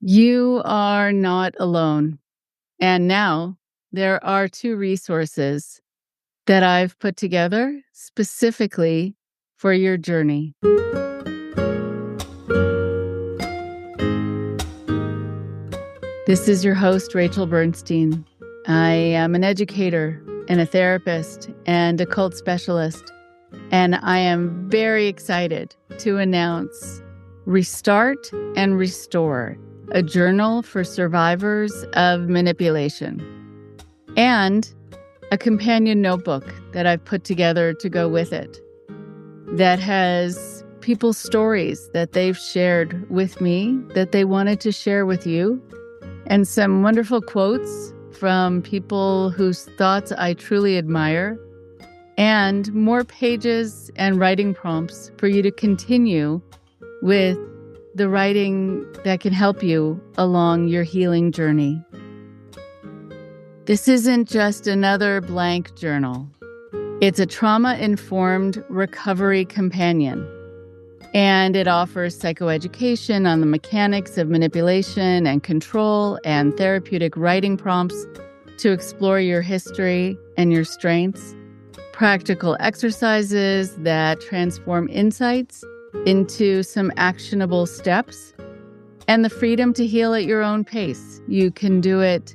You are not alone. And now there are two resources that I've put together specifically for your journey. This is your host, Rachel Bernstein. I am an educator and a therapist and a cult specialist, and I am very excited to announce Restart and Restore, a journal for survivors of manipulation, and a companion notebook that I've put together to go with it that has people's stories that they've shared with me that they wanted to share with you, and some wonderful quotes from people whose thoughts I truly admire, and more pages and writing prompts for you to continue with the writing that can help you along your healing journey. This isn't just another blank journal. It's a trauma-informed recovery companion, and it offers psychoeducation on the mechanics of manipulation and control and therapeutic writing prompts to explore your history and your strengths, practical exercises that transform insights into some actionable steps, and the freedom to heal at your own pace. You can do it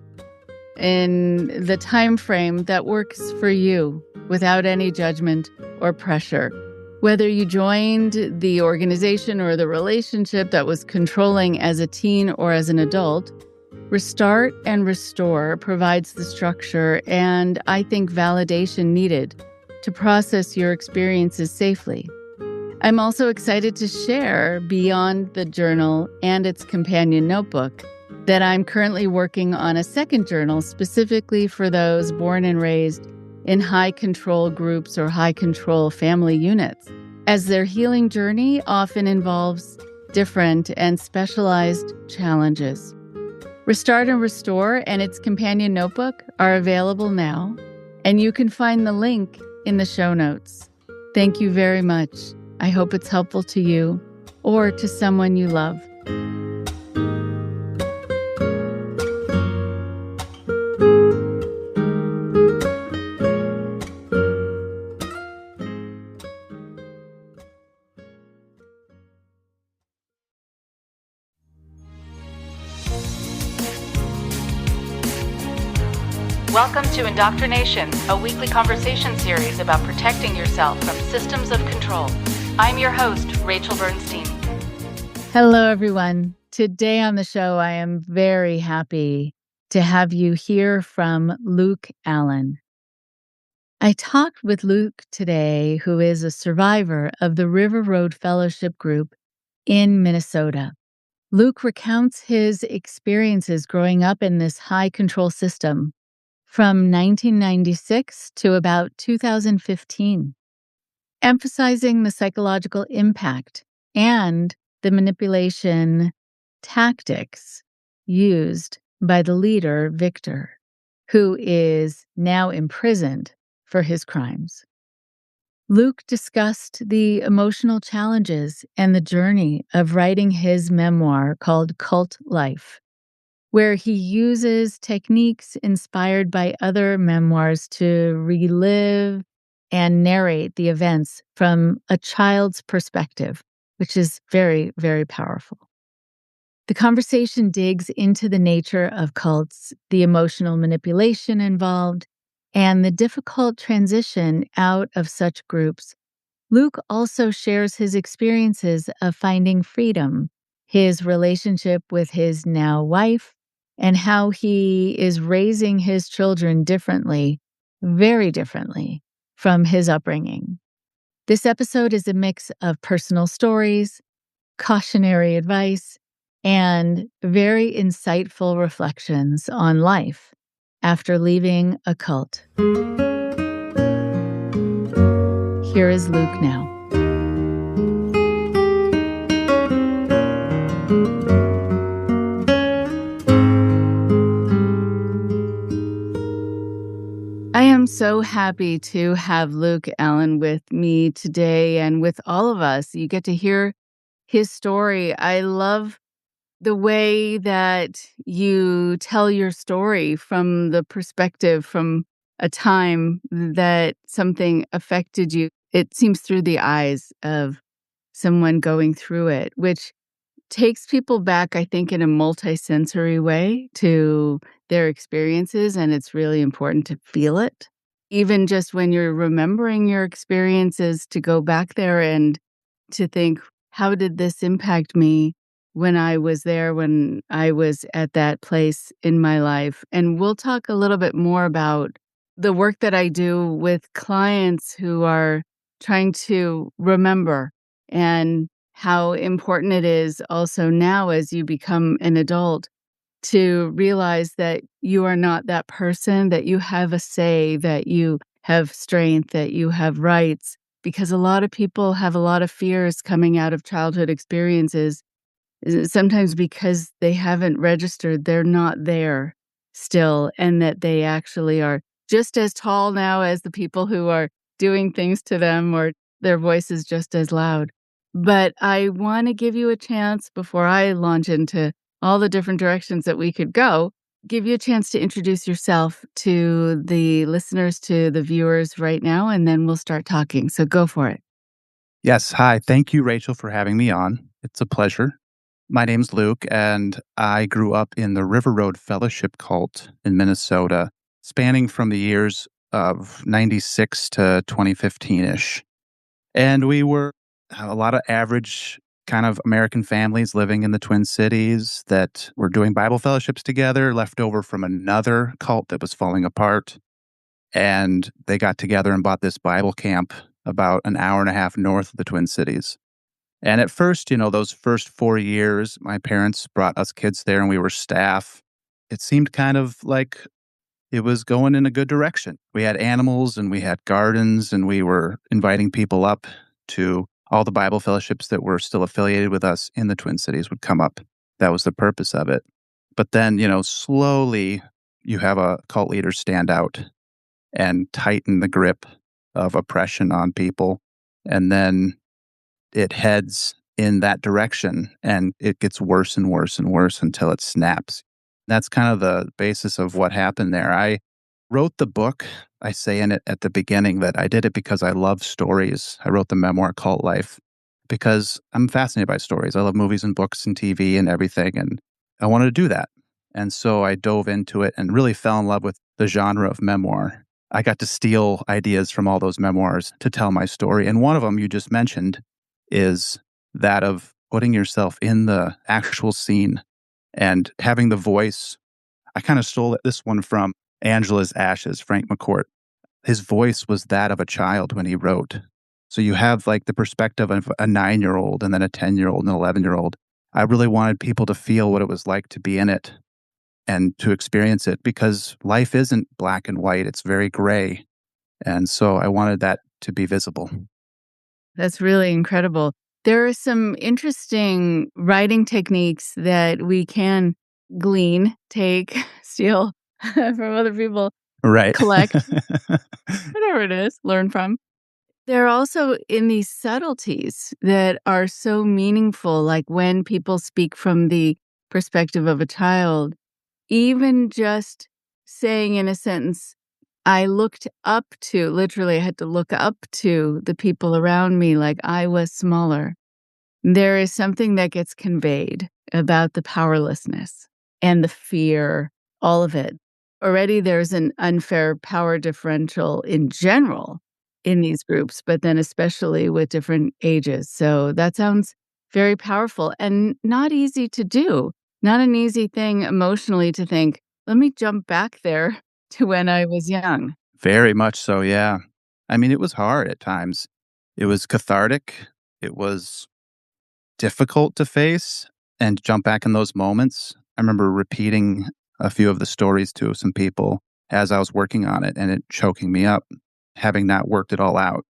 in the time frame that works for you without any judgment or pressure. Whether you joined the organization or the relationship that was controlling as a teen or as an adult, Restart and Restore provides the structure and, I think, validation needed to process your experiences safely. I'm also excited to share, beyond the journal and its companion notebook, that I'm currently working on a second journal specifically for those born and raised in high control groups or high control family units, as their healing journey often involves different and specialized challenges. Restart and Restore and its companion notebook are available now, and you can find the link in the show notes. Thank you very much. I hope it's helpful to you or to someone you love. Welcome to IndoctriNation, a weekly conversation series about protecting yourself from systems of control. I'm your host, Rachel Bernstein. Hello, everyone. Today on the show, I am very happy to have you hear from Luke Allen. I talked with Luke today, who is a survivor of the River Road Fellowship Group in Minnesota. Luke recounts his experiences growing up in this high control system from 1996 to about 2015, emphasizing the psychological impact and the manipulation tactics used by the leader, Victor, who is now imprisoned for his crimes. Luke discussed the emotional challenges and the journey of writing his memoir called Cult Life, where he uses techniques inspired by other memoirs to relive and narrate the events from a child's perspective, which is very, very powerful. The conversation digs into the nature of cults, the emotional manipulation involved, and the difficult transition out of such groups. Luke also shares his experiences of finding freedom, his relationship with his now wife, and how he is raising his children differently, very differently, from his upbringing. This episode is a mix of personal stories, cautionary advice, and very insightful reflections on life after leaving a cult. Here is Luke now. I am so happy to have Luke Allen with me today and with all of us. You get to hear his story. I love the way that you tell your story from the perspective from a time that something affected you. It seems through the eyes of someone going through it, which takes people back, I think, in a multisensory way to their experiences, and it's really important to feel it. Even just when you're remembering your experiences, to go back there and to think, how did this impact me when I was there, when I was at that place in my life? And we'll talk a little bit more about the work that I do with clients who are trying to remember and how important it is also now as you become an adult to realize that you are not that person, that you have a say, that you have strength, that you have rights. Because a lot of people have a lot of fears coming out of childhood experiences, sometimes because they haven't registered, they're not there still, and that they actually are just as tall now as the people who are doing things to them, or their voice is just as loud. But I wanna give you a chance before I launch into all the different directions that we could go, give you a chance to introduce yourself to the listeners, to the viewers right now, and then we'll start talking. So go for it. Yes. Hi. Thank you, Rachel, for having me on. It's a pleasure. My name's Luke, and I grew up in the River Road Fellowship cult in Minnesota, spanning from the years of 96 to 2015 ish. And we were a lot of average kind of American families living in the Twin Cities that were doing Bible fellowships together, left over from another cult that was falling apart. And they got together and bought this Bible camp about an hour and a half north of the Twin Cities. And at first, those first 4 years, my parents brought us kids there and we were staff. It seemed kind of like it was going in a good direction. We had animals and we had gardens and we were inviting people up to all the Bible fellowships that were still affiliated with us in the Twin Cities would come up. That was the purpose of it. But then, slowly you have a cult leader stand out and tighten the grip of oppression on people. And then it heads in that direction and it gets worse and worse and worse until it snaps. That's kind of the basis of what happened there. I wrote the book. I say in it at the beginning that I did it because I love stories. I wrote the memoir Cult Life because I'm fascinated by stories. I love movies and books and TV and everything. And I wanted to do that. And so I dove into it and really fell in love with the genre of memoir. I got to steal ideas from all those memoirs to tell my story. And one of them you just mentioned is that of putting yourself in the actual scene and having the voice. I kind of stole this one from Angela's Ashes, Frank McCourt. His voice was that of a child when he wrote. So you have like the perspective of a 9-year-old and then a 10-year-old and an 11-year-old. I really wanted people to feel what it was like to be in it and to experience it because life isn't black and white. It's very gray. And so I wanted that to be visible. That's really incredible. There are some interesting writing techniques that we can glean, take, steal from other people, Right. collect, whatever it is, learn from. There are also in these subtleties that are so meaningful, like when people speak from the perspective of a child, even just saying in a sentence, I looked up to, literally, I had to look up to the people around me like I was smaller. There is something that gets conveyed about the powerlessness and the fear, all of it. Already there's an unfair power differential in general in these groups, but then especially with different ages. So that sounds very powerful and not easy to do. Not an easy thing emotionally to think, let me jump back there to when I was young. Very much so, yeah. I mean, it was hard at times. It was cathartic. It was difficult to face and jump back in those moments. I remember repeating a few of the stories to some people as I was working on it and it choking me up, having not worked it all out.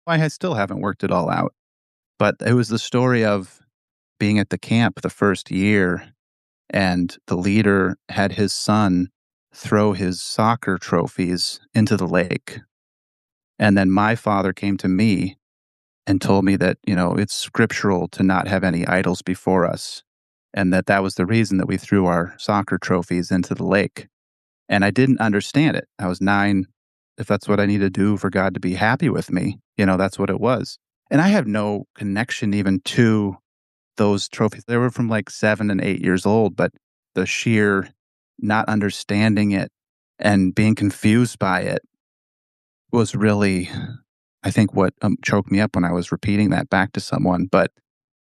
I still haven't worked it all out. But it was the story of being at the camp the first year and the leader had his son throw his soccer trophies into the lake. And then my father came to me and told me that, it's scriptural to not have any idols before us. and that was the reason that we threw our soccer trophies into the lake. And I didn't understand it. I was 9. If that's what I need to do for God to be happy with me, that's what it was. And I have no connection even to those trophies. They were from like 7 and 8 years old, but the sheer not understanding it and being confused by it was really, I think, what choked me up when I was repeating that back to someone. But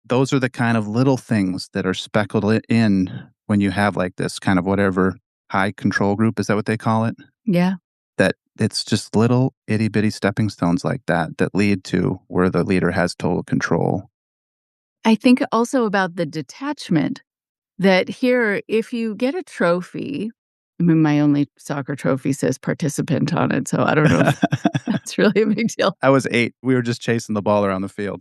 those are the kind of little things that are speckled in when you have like this kind of whatever high control group. Is that what they call it? Yeah. That it's just little itty bitty stepping stones like that lead to where the leader has total control. I think also about the detachment that here, if you get a trophy, I mean, my only soccer trophy says participant on it, so I don't know if that's really a big deal. I was 8. We were just chasing the ball around the field.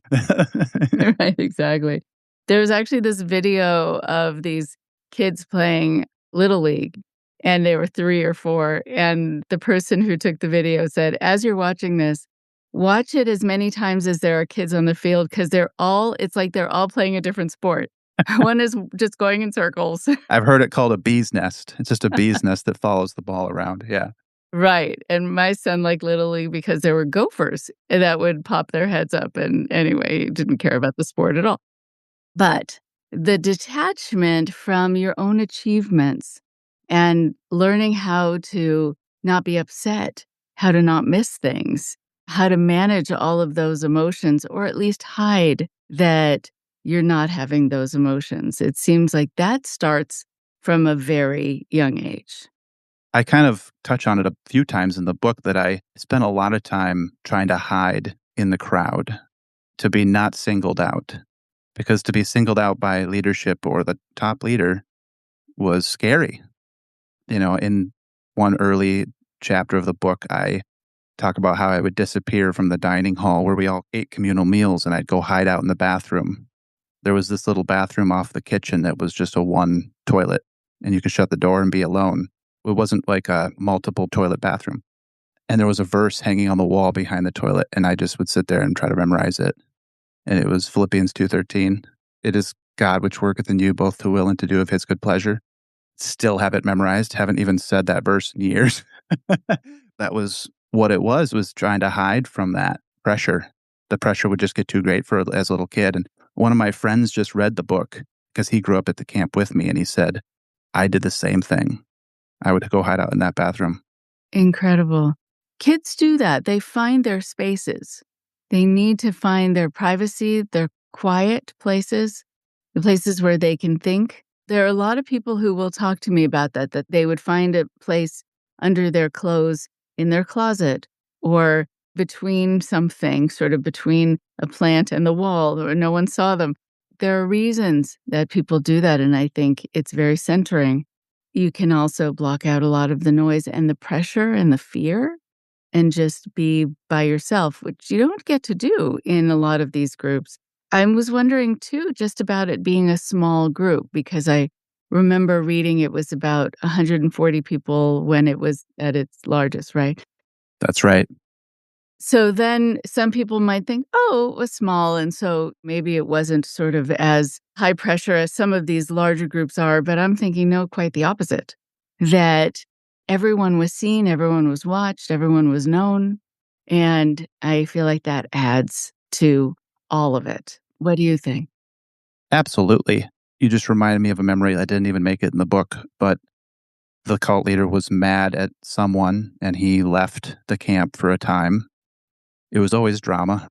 Right, exactly. There's actually this video of these kids playing Little League, and they were 3 or 4, and the person who took the video said, "As you're watching this, watch it as many times as there are kids on the field because it's like they're all playing a different sport. One is just going in circles." I've heard it called a bee's nest. It's just a bee's nest that follows the ball around. Yeah. Right, and my son liked Little League because there were gophers that would pop their heads up, and anyway, he didn't care about the sport at all. But the detachment from your own achievements and learning how to not be upset, how to not miss things, how to manage all of those emotions, or at least hide that you're not having those emotions. It seems like that starts from a very young age. I kind of touch on it a few times in the book that I spent a lot of time trying to hide in the crowd, to be not singled out. Because to be singled out by leadership or the top leader was scary. In one early chapter of the book, I talk about how I would disappear from the dining hall where we all ate communal meals, and I'd go hide out in the bathroom. There was this little bathroom off the kitchen that was just a one toilet, and you could shut the door and be alone. It wasn't like a multiple toilet bathroom. And there was a verse hanging on the wall behind the toilet, and I just would sit there and try to memorize it. And it was Philippians 2:13. It is God which worketh in you both to will and to do of his good pleasure. Still have it memorized. Haven't even said that verse in years. That was what it was trying to hide from that pressure. The pressure would just get too great as a little kid. And one of my friends just read the book because he grew up at the camp with me, and he said, I did the same thing. I would go hide out in that bathroom. Incredible. Kids do that. They find their spaces. They need to find their privacy, their quiet places, the places where they can think. There are a lot of people who will talk to me about that they would find a place under their clothes in their closet or between something, sort of between a plant and the wall, or no one saw them. There are reasons that people do that, and I think it's very centering. You can also block out a lot of the noise and the pressure and the fear and just be by yourself, which you don't get to do in a lot of these groups. I was wondering too, just about it being a small group, because I remember reading it was about 140 people when it was at its largest, right? That's right. So then some people might think, oh, it was small. And so maybe it wasn't sort of as high pressure as some of these larger groups are. But I'm thinking, no, quite the opposite. That everyone was seen, everyone was watched, everyone was known. And I feel like that adds to all of it. What do you think? Absolutely. You just reminded me of a memory. I didn't even make it in the book, but the cult leader was mad at someone and he left the camp for a time. It was always drama.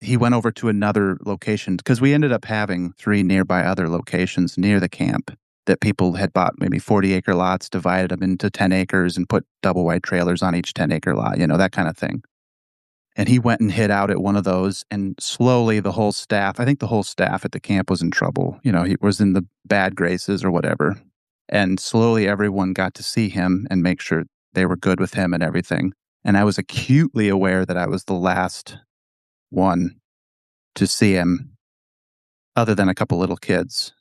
He went over to another location because we ended up having 3 nearby other locations near the camp that people had bought maybe 40-acre lots, divided them into 10 acres and put double wide trailers on each 10-acre lot, that kind of thing. And he went and hid out at one of those, and slowly the whole staff, I think the whole staff at the camp was in trouble. He was in the bad graces or whatever. And slowly everyone got to see him and make sure they were good with him and everything. And I was acutely aware that I was the last one to see him, other than a couple little kids.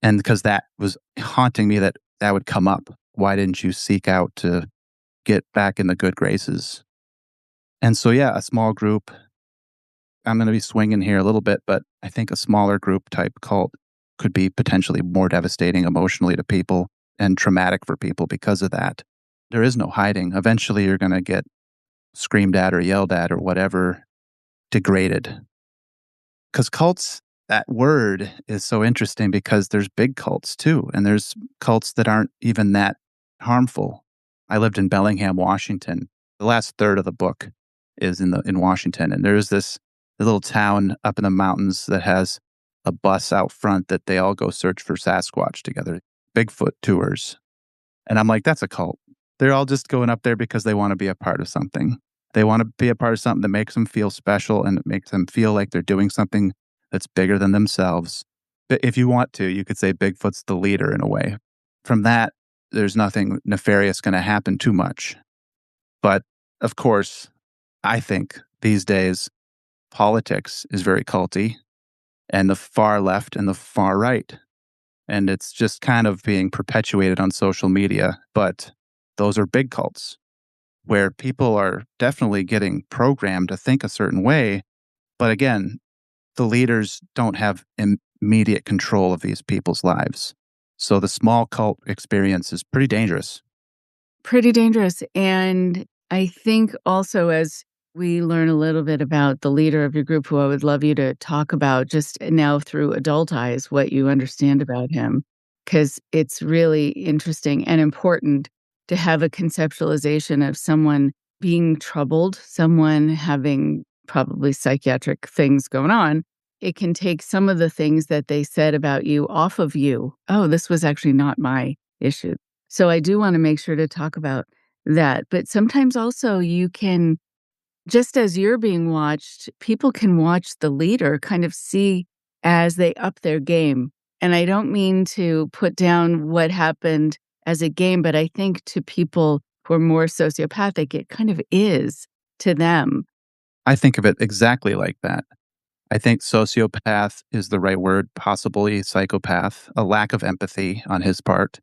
And because that was haunting me, that would come up. Why didn't you seek out to get back in the good graces? And so, yeah, a small group. I'm going to be swinging here a little bit, but I think a smaller group type cult could be potentially more devastating emotionally to people and traumatic for people because of that. There is no hiding. Eventually, you're going to get screamed at or yelled at or whatever, degraded. Because cults, that word is so interesting because there's big cults too, and there's cults that aren't even that harmful. I lived in Bellingham, Washington. The last third of the book is in Washington, and there's this little town up in the mountains that has a bus out front that they all go search for Sasquatch together, Bigfoot tours. And I'm like, that's a cult. They're all just going up there because they want to be a part of something. They want to be a part of something that makes them feel special and it makes them feel like they're doing something that's bigger than themselves. But if you want to, you could say Bigfoot's the leader in a way. From that, there's nothing nefarious going to happen too much. But of course, I think these days politics is very culty, and the far left and the far right. And it's just kind of being perpetuated on social media. But those are big cults where people are definitely getting programmed to think a certain way. But again, the leaders don't have immediate control of these people's lives. So the small cult experience is pretty dangerous. Pretty dangerous. And I think also as we learn a little bit about the leader of your group, who I would love you to talk about just now through adult eyes, what you understand about him, because it's really interesting and important to have a conceptualization of someone being troubled, someone having probably psychiatric things going on. It can take some of the things that they said about you off of you. Oh, this was actually not my issue. So I do wanna make sure to talk about that, but sometimes also you can just as you're being watched, people can watch the leader kind of see as they up their game, and I don't mean to put down what happened as a game, but I think to people who are more sociopathic, it kind of is to them. I think of it exactly like that. I think sociopath is the right word, possibly psychopath, a lack of empathy on his part.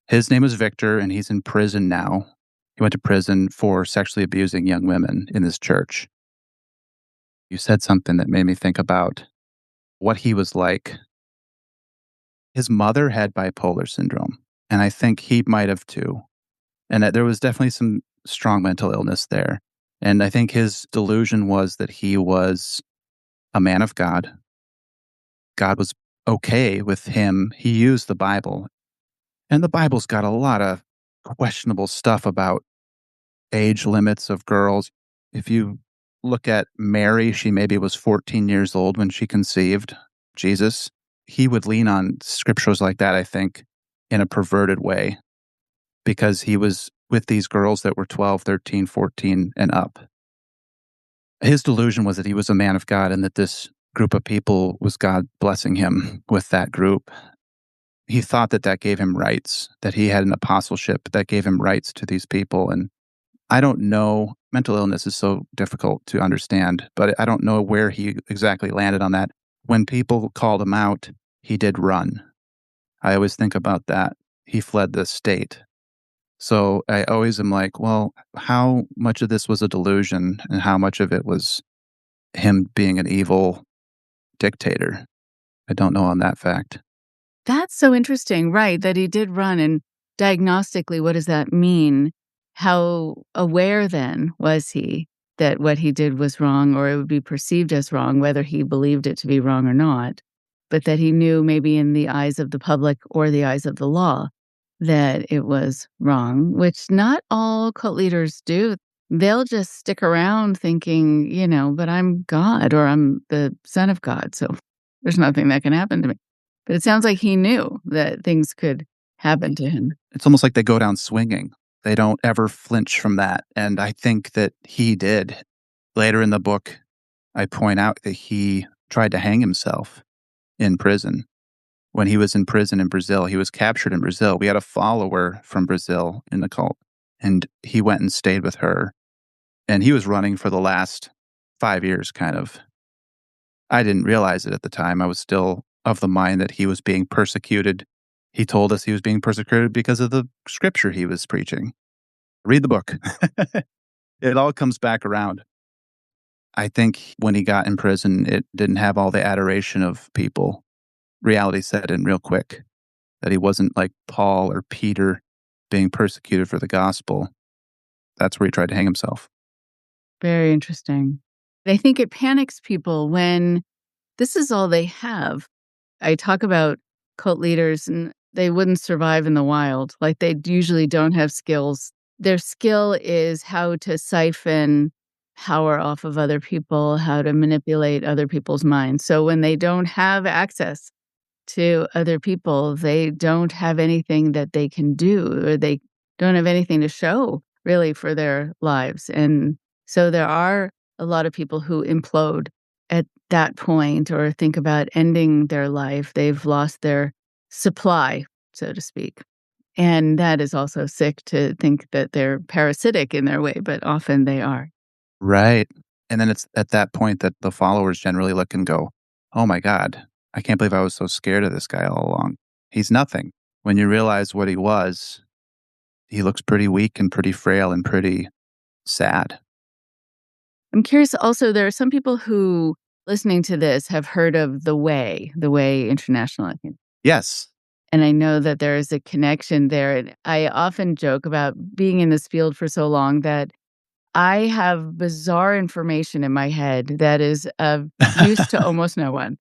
His name is Victor, and he's in prison now. He went to prison for sexually abusing young women in this church. You said something that made me think about what he was like. His mother had bipolar syndrome, and I think he might have too. And that there was definitely some strong mental illness there. And I think his delusion was that he was a man of God. God was okay with him. He used the Bible, and the Bible's got a lot of questionable stuff about age limits of girls. If you look at Mary, she maybe was 14 years old when she conceived Jesus. He would lean on scriptures like that, I think, in a perverted way because he was with these girls that were 12, 13, 14, and up. His delusion was that he was a man of God and that this group of people was God blessing him with that group. He thought that that gave him rights, that he had an apostleship that gave him rights to these people. And I don't know, mental illness is so difficult to understand, but I don't know where he exactly landed on that. When people called him out, he did run. I always think about that. He fled the state. So I always am like, well, how much of this was a delusion and how much of it was him being an evil dictator? I don't know on that fact. That's so interesting, right, that he did run, and diagnostically, what does that mean? How aware then was he that what he did was wrong, or it would be perceived as wrong, whether he believed it to be wrong or not, but that he knew maybe in the eyes of the public or the eyes of the law that it was wrong, which not all cult leaders do. They'll just stick around thinking, "But I'm God or I'm the son of God, so there's nothing that can happen to me." But it sounds like he knew that things could happen to him. It's almost like they go down swinging. They don't ever flinch from that. And I think that he did. Later in the book, I point out that he tried to hang himself in prison. When he was in prison in Brazil, he was captured in Brazil. We had a follower from Brazil in the cult, and he went and stayed with her. And he was running for the last 5 years, kind of. I didn't realize it at the time. I was still of the mind that he was being persecuted. He told us he was being persecuted because of the scripture he was preaching. Read the book. It all comes back around. I think when he got in prison, it didn't have all the adoration of people. reality set in real quick, that he wasn't like Paul or Peter being persecuted for the gospel. That's where he tried to hang himself. Very interesting. I think it panics people when this is all they have. I talk about cult leaders and they wouldn't survive in the wild. Like they usually don't have skills. Their skill is how to siphon power off of other people, how to manipulate other people's minds. So when they don't have access to other people, they don't have anything that they can do, or they don't have anything to show really for their lives. And so there are a lot of people who implode at that point or think about ending their life. They've lost their supply, so to speak. And that is also sick to think that they're parasitic in their way, but often they are. Right. And then it's at that point that the followers generally look and go, oh my God, I can't believe I was so scared of this guy all along. He's nothing. When you realize what he was, he looks pretty weak and pretty frail and pretty sad. I'm curious also, there are some people who, listening to this, have heard of The Way International, I think. Yes. And I know that there is a connection there. And I often joke about being in this field for so long that I have bizarre information in my head that is of use to almost no one.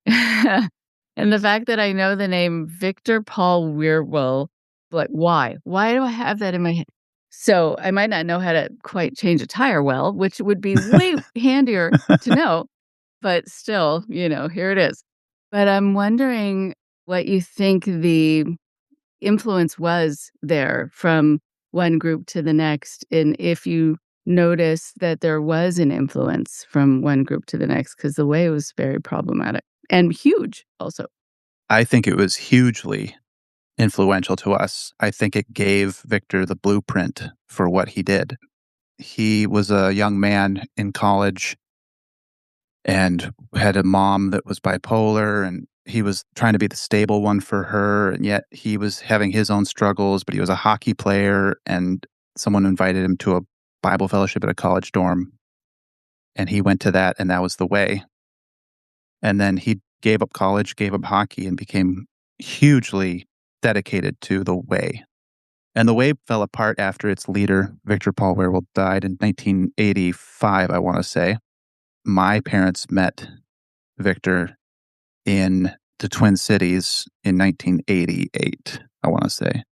And the fact that I know the name Victor Paul Weirwell, like, why? Why do I have that in my head? So I might not know how to quite change a tire well, which would be way handier to know, but still, here it is. But I'm wondering what you think the influence was there from one group to the next, and if you notice that there was an influence from one group to the next, because the way was very problematic and huge also. I think it was hugely influential to us. I think it gave Victor the blueprint for what he did. He was a young man in college and had a mom that was bipolar, and he was trying to be the stable one for her, and yet he was having his own struggles, but he was a hockey player, and someone invited him to a Bible fellowship at a college dorm, and he went to that, and that was the way. And then he gave up college, gave up hockey, and became hugely dedicated to the way. And the way fell apart after its leader, Victor Paul Werewolf, died in 1985, I want to say. My parents met Victor in the Twin Cities in 1988, I want to say.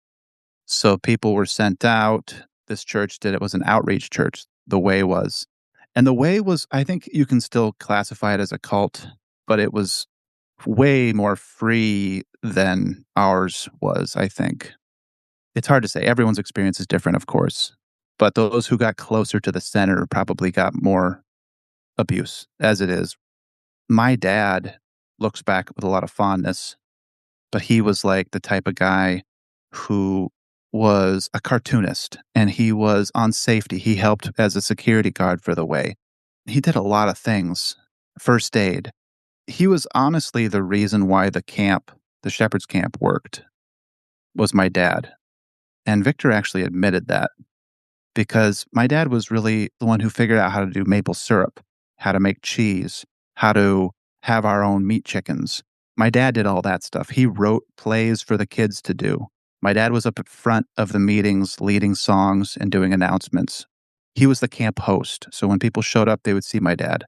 So people were sent out. This church did it was an outreach church. The Way was. And the Way was, I think you can still classify it as a cult, but it was way more free than ours was, I think. It's hard to say. Everyone's experience is different, of course. But those who got closer to the center probably got more abuse, as it is. My dad looks back with a lot of fondness, but he was like the type of guy who was a cartoonist and he was on safety. He helped as a security guard for the Way. He did a lot of things. First aid. He was honestly the reason why the shepherd's camp worked, was my dad. And Victor actually admitted that because my dad was really the one who figured out how to do maple syrup, how to make cheese, how to have our own meat chickens. My dad did all that stuff. He wrote plays for the kids to do. My dad was up at front of the meetings, leading songs and doing announcements. He was the camp host. So when people showed up, they would see my dad.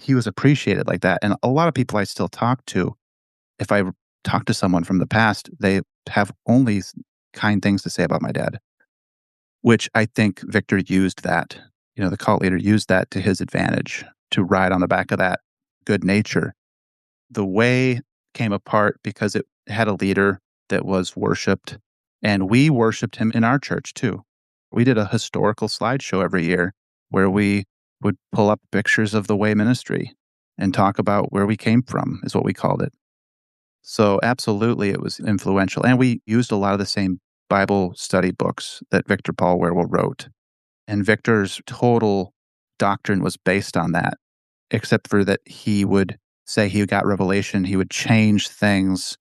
He was appreciated like that. And a lot of people I still talk to, if I talk to someone from the past, they have only kind things to say about my dad, which I think Victor used that. The cult leader used that to his advantage to ride on the back of that good nature. The Way came apart because it had a leader that was worshipped, and we worshipped him in our church too. We did a historical slideshow every year where we would pull up pictures of the Way ministry and talk about where we came from, is what we called it. So absolutely it was influential. And we used a lot of the same Bible study books that Victor Paul Werewolf wrote. And Victor's total doctrine was based on that, except for that he would say he got revelation, he would change things.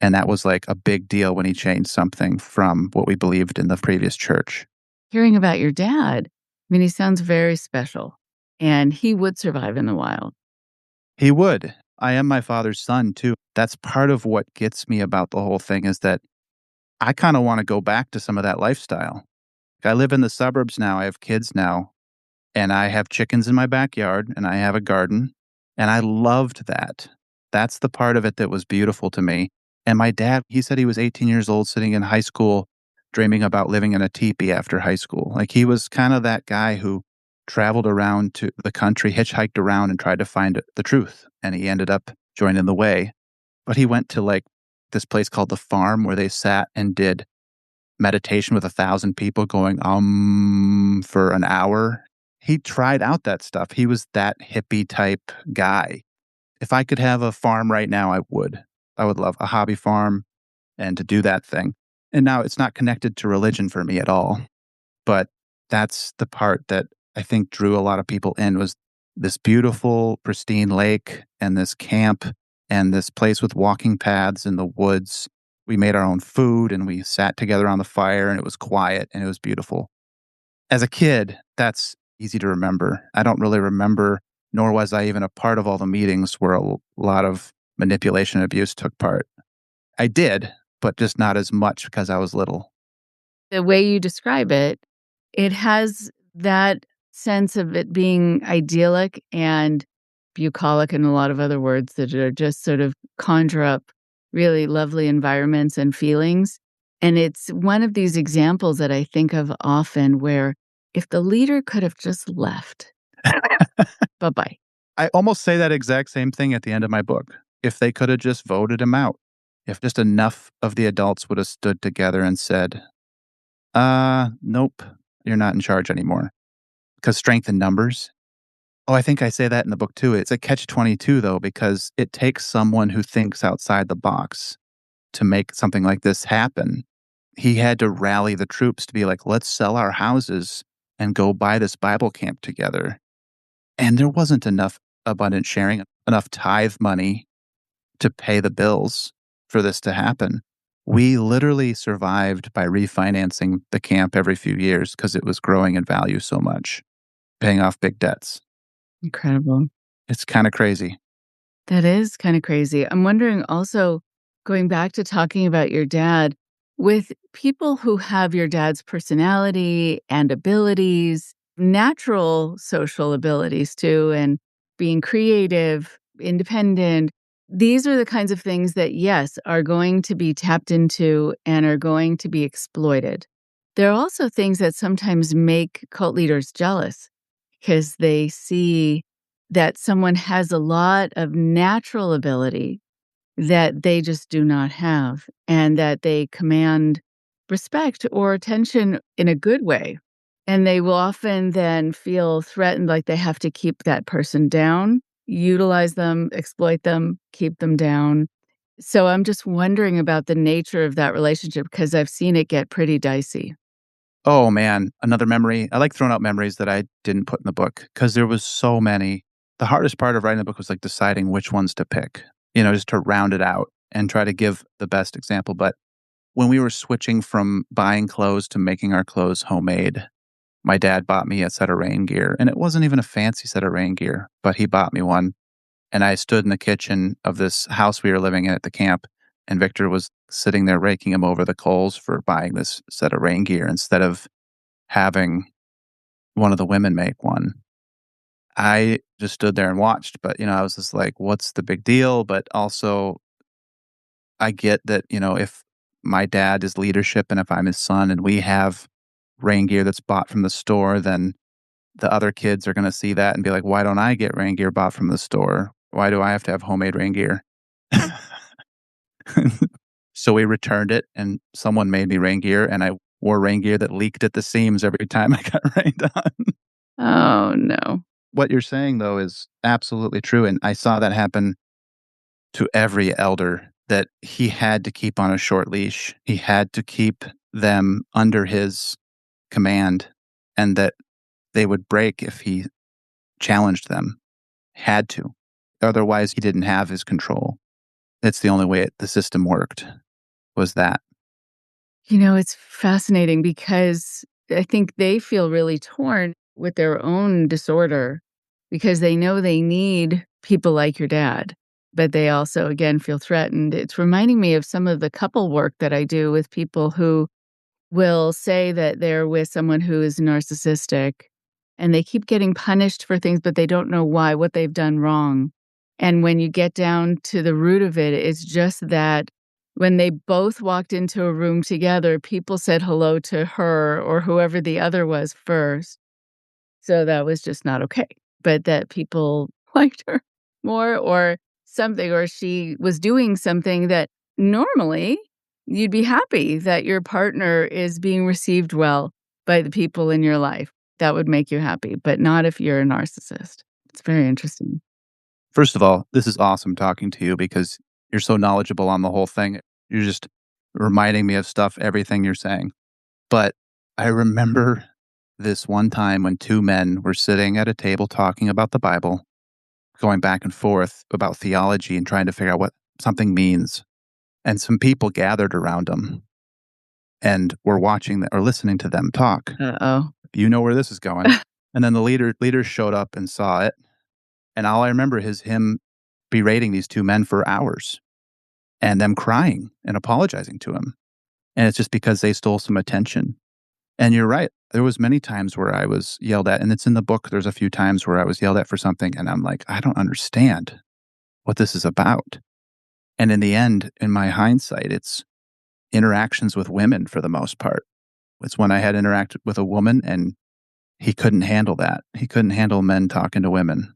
And that was like a big deal when he changed something from what we believed in the previous church. Hearing about your dad, I mean, he sounds very special, and he would survive in the wild. He would. I am my father's son too. That's part of what gets me about the whole thing is that I kinda wanna go back to some of that lifestyle. I live in the suburbs now, I have kids now, and I have chickens in my backyard, and I have a garden, and I loved that. That's the part of it that was beautiful to me, and my dad, he said he was 18 years old sitting in high school dreaming about living in a teepee after high school. Like, he was kinda that guy who traveled around to the country, hitchhiked around, and tried to find the truth, and he ended up joining the Way. But he went to, like, this place called The Farm where they sat and did meditation with 1,000 people going, for an hour. He tried out that stuff. He was that hippie type guy. If I could have a farm right now, I would. I would love a hobby farm and to do that thing. And now it's not connected to religion for me at all. But that's the part that I think drew a lot of people in was this beautiful, pristine lake and this camp and this place with walking paths in the woods. We made our own food and we sat together on the fire and it was quiet and it was beautiful. As a kid, that's easy to remember. I don't really remember, nor was I even a part of all the meetings where a lot of manipulation and abuse took part. I did, but just not as much because I was little. The way you describe it, it has that sense of it being idyllic and bucolic and a lot of other words that are just sort of conjure up really lovely environments and feelings. And it's one of these examples that I think of often where if the leader could have just left, bye-bye. I almost say that exact same thing at the end of my book. If they could have just voted him out, if just enough of the adults would have stood together and said, nope, you're not in charge anymore. Because strength in numbers. Oh, I think I say that in the book too. It's a catch 22 though, because it takes someone who thinks outside the box to make something like this happen. He had to rally the troops to be like, let's sell our houses and go buy this Bible camp together. And there wasn't enough abundant sharing, enough tithe money to pay the bills for this to happen. We literally survived by refinancing the camp every few years because it was growing in value so much, paying off big debts. Incredible. It's kind of crazy. That is kind of crazy. I'm wondering also, going back to talking about your dad, with people who have your dad's personality and abilities, natural social abilities too, and being creative, independent, these are the kinds of things that, yes, are going to be tapped into and are going to be exploited. There are also things that sometimes make cult leaders jealous because they see that someone has a lot of natural ability that they just do not have, and that they command respect or attention in a good way. And they will often then feel threatened, like they have to keep that person down, utilize them, exploit them, keep them down. So I'm just wondering about the nature of that relationship because I've seen it get pretty dicey. Oh man, another memory. I like throwing out memories that I didn't put in the book because there was so many. The hardest part of writing the book was like deciding which ones to pick, just to round it out and try to give the best example. But when we were switching from buying clothes to making our clothes homemade, my dad bought me a set of rain gear, and it wasn't even a fancy set of rain gear, but he bought me one. And I stood in the kitchen of this house we were living in at the camp, and Victor was sitting there raking him over the coals for buying this set of rain gear instead of having one of the women make one. I just stood there and watched, but, I was just like, what's the big deal? But also, I get that, if my dad is leadership and if I'm his son and we have rain gear that's bought from the store, then the other kids are going to see that and be like, why don't I get rain gear bought from the store? Why do I have to have homemade rain gear? So we returned it and someone made me rain gear and I wore rain gear that leaked at the seams every time I got rained on. Oh, no. What you're saying though is absolutely true. And I saw that happen to every elder that he had to keep on a short leash. He had to keep them under his command and that they would break if he challenged them. Had to. Otherwise, he didn't have his control. That's the only way the system worked, was that. It's fascinating because I think they feel really torn with their own disorder because they know they need people like your dad. but they also, again, feel threatened. It's reminding me of some of the couple work that I do with people who will say that they're with someone who is narcissistic and they keep getting punished for things, but they don't know why, what they've done wrong. And when you get down to the root of it, it's just that when they both walked into a room together, people said hello to her or whoever the other was first. So that was just not okay. But that people liked her more or something, or she was doing something that normally you'd be happy that your partner is being received well by the people in your life. That would make you happy, but not if you're a narcissist. It's very interesting. First of all, this is awesome talking to you because you're so knowledgeable on the whole thing. You're just reminding me of stuff, everything you're saying. But I remember this one time when two men were sitting at a table talking about the Bible, going back and forth about theology and trying to figure out what something means. And some people gathered around them and were watching or listening to them talk. Uh-oh. You know where this is going. And then the leader showed up and saw it. And all I remember is him berating these two men for hours and them crying and apologizing to him. And it's just because they stole some attention. And you're right. There was many times where I was yelled at, and it's in the book. There's a few times where I was yelled at for something, and I'm like, I don't understand what this is about. And in the end, in my hindsight, it's interactions with women for the most part. It's when I had interacted with a woman, and he couldn't handle that. He couldn't handle men talking to women.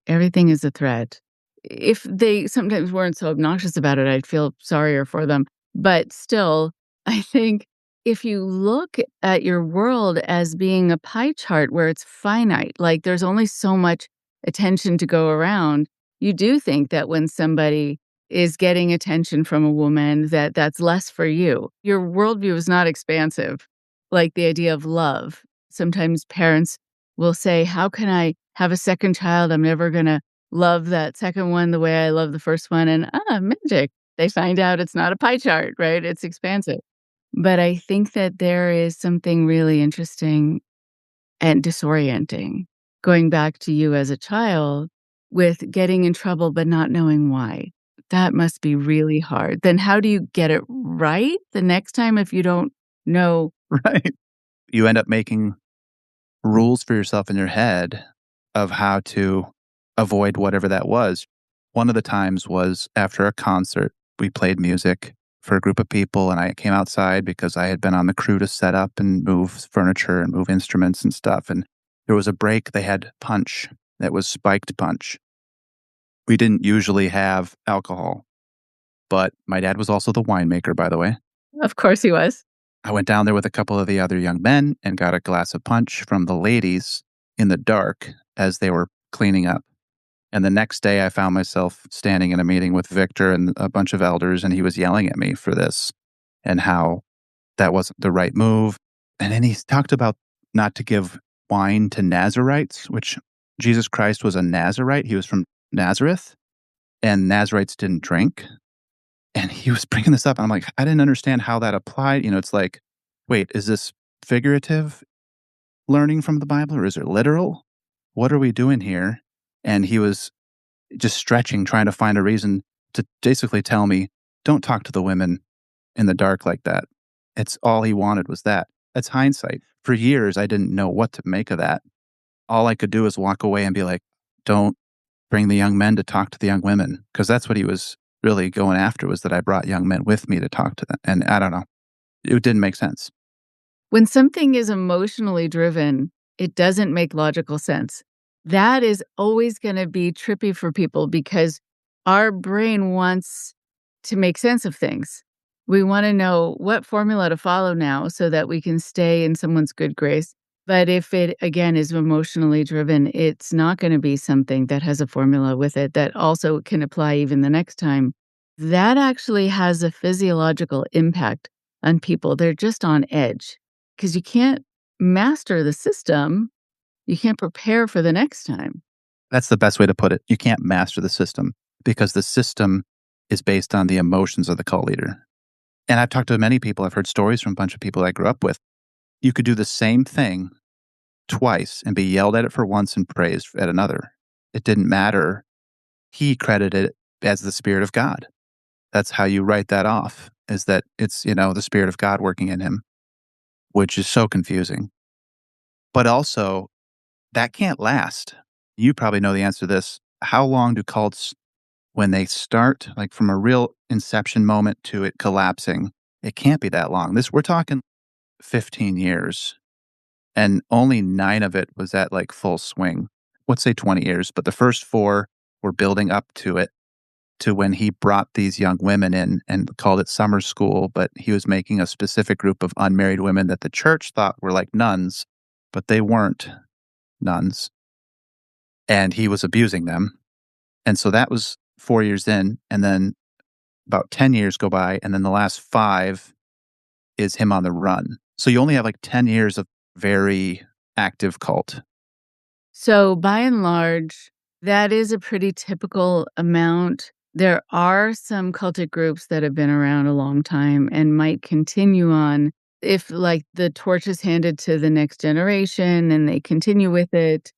Everything is a threat. If they sometimes weren't so obnoxious about it, I'd feel sorrier for them. But still, I think if you look at your world as being a pie chart where it's finite, like there's only so much attention to go around, you do think that when somebody is getting attention from a woman, that that's less for you. Your worldview is not expansive, like the idea of love. Sometimes parents will say, how can I have a second child? I'm never going to love that second one the way I love the first one. And magic. They find out it's not a pie chart, right? It's expansive. But I think that there is something really interesting and disorienting going back to you as a child with getting in trouble but not knowing why. That must be really hard. Then how do you get it right the next time if you don't know? Right. You end up making rules for yourself in your head of how to avoid whatever that was. One of the times was after a concert, we played music for a group of people, and I came outside because I had been on the crew to set up and move furniture and move instruments and stuff. And there was a break. They had punch that was spiked punch. We didn't usually have alcohol, but my dad was also the winemaker, by the way. Of course he was. I went down there with a couple of the other young men and got a glass of punch from the ladies in the dark as they were cleaning up. And the next day, I found myself standing in a meeting with Victor and a bunch of elders, and he was yelling at me for this and how that wasn't the right move. And then he talked about not to give wine to Nazarites, which Jesus Christ was a Nazarite. He was from Nazareth, and Nazarites didn't drink. And he was bringing this up, and I'm like, I didn't understand how that applied. You know, it's like, wait, is this figurative learning from the Bible, or is it literal? What are we doing here? And he was just stretching, trying to find a reason to basically tell me, don't talk to the women in the dark like that. It's all he wanted was that. That's hindsight. For years, I didn't know what to make of that. All I could do was walk away and be like, don't bring the young men to talk to the young women. Because that's what he was really going after, was that I brought young men with me to talk to them. And I don't know. It didn't make sense. When something is emotionally driven, it doesn't make logical sense. That is always going to be trippy for people because our brain wants to make sense of things. We want to know what formula to follow now so that we can stay in someone's good grace. But if it, again, is emotionally driven, it's not going to be something that has a formula with it that also can apply even the next time. That actually has a physiological impact on people. They're just on edge because you can't master the system. You can't prepare for the next time. That's the best way to put it. You can't master the system because the system is based on the emotions of the cult leader. And I've talked to many people. I've heard stories from a bunch of people I grew up with. You could do the same thing twice and be yelled at it for once and praised at another. It didn't matter. He credited as the Spirit of God. That's how you write that off, is that it's, the Spirit of God working in him, which is so confusing. But also, that can't last. You probably know the answer to this. How long do cults, when they start, like from a real inception moment to it collapsing, it can't be that long. We're talking 15 years, and only 9 of it was at like full swing. Let's say 20 years, but the first 4 were building up to it, to when he brought these young women in and called it summer school, but he was making a specific group of unmarried women that the church thought were like nuns, but they weren't nuns. And he was abusing them. And so that was 4 years in, and then about 10 years go by, and then the last 5 is him on the run. So you only have like 10 years of very active cult. So by and large, that is a pretty typical amount. There are some cultic groups that have been around a long time and might continue on if, like, the torch is handed to the next generation and they continue with it,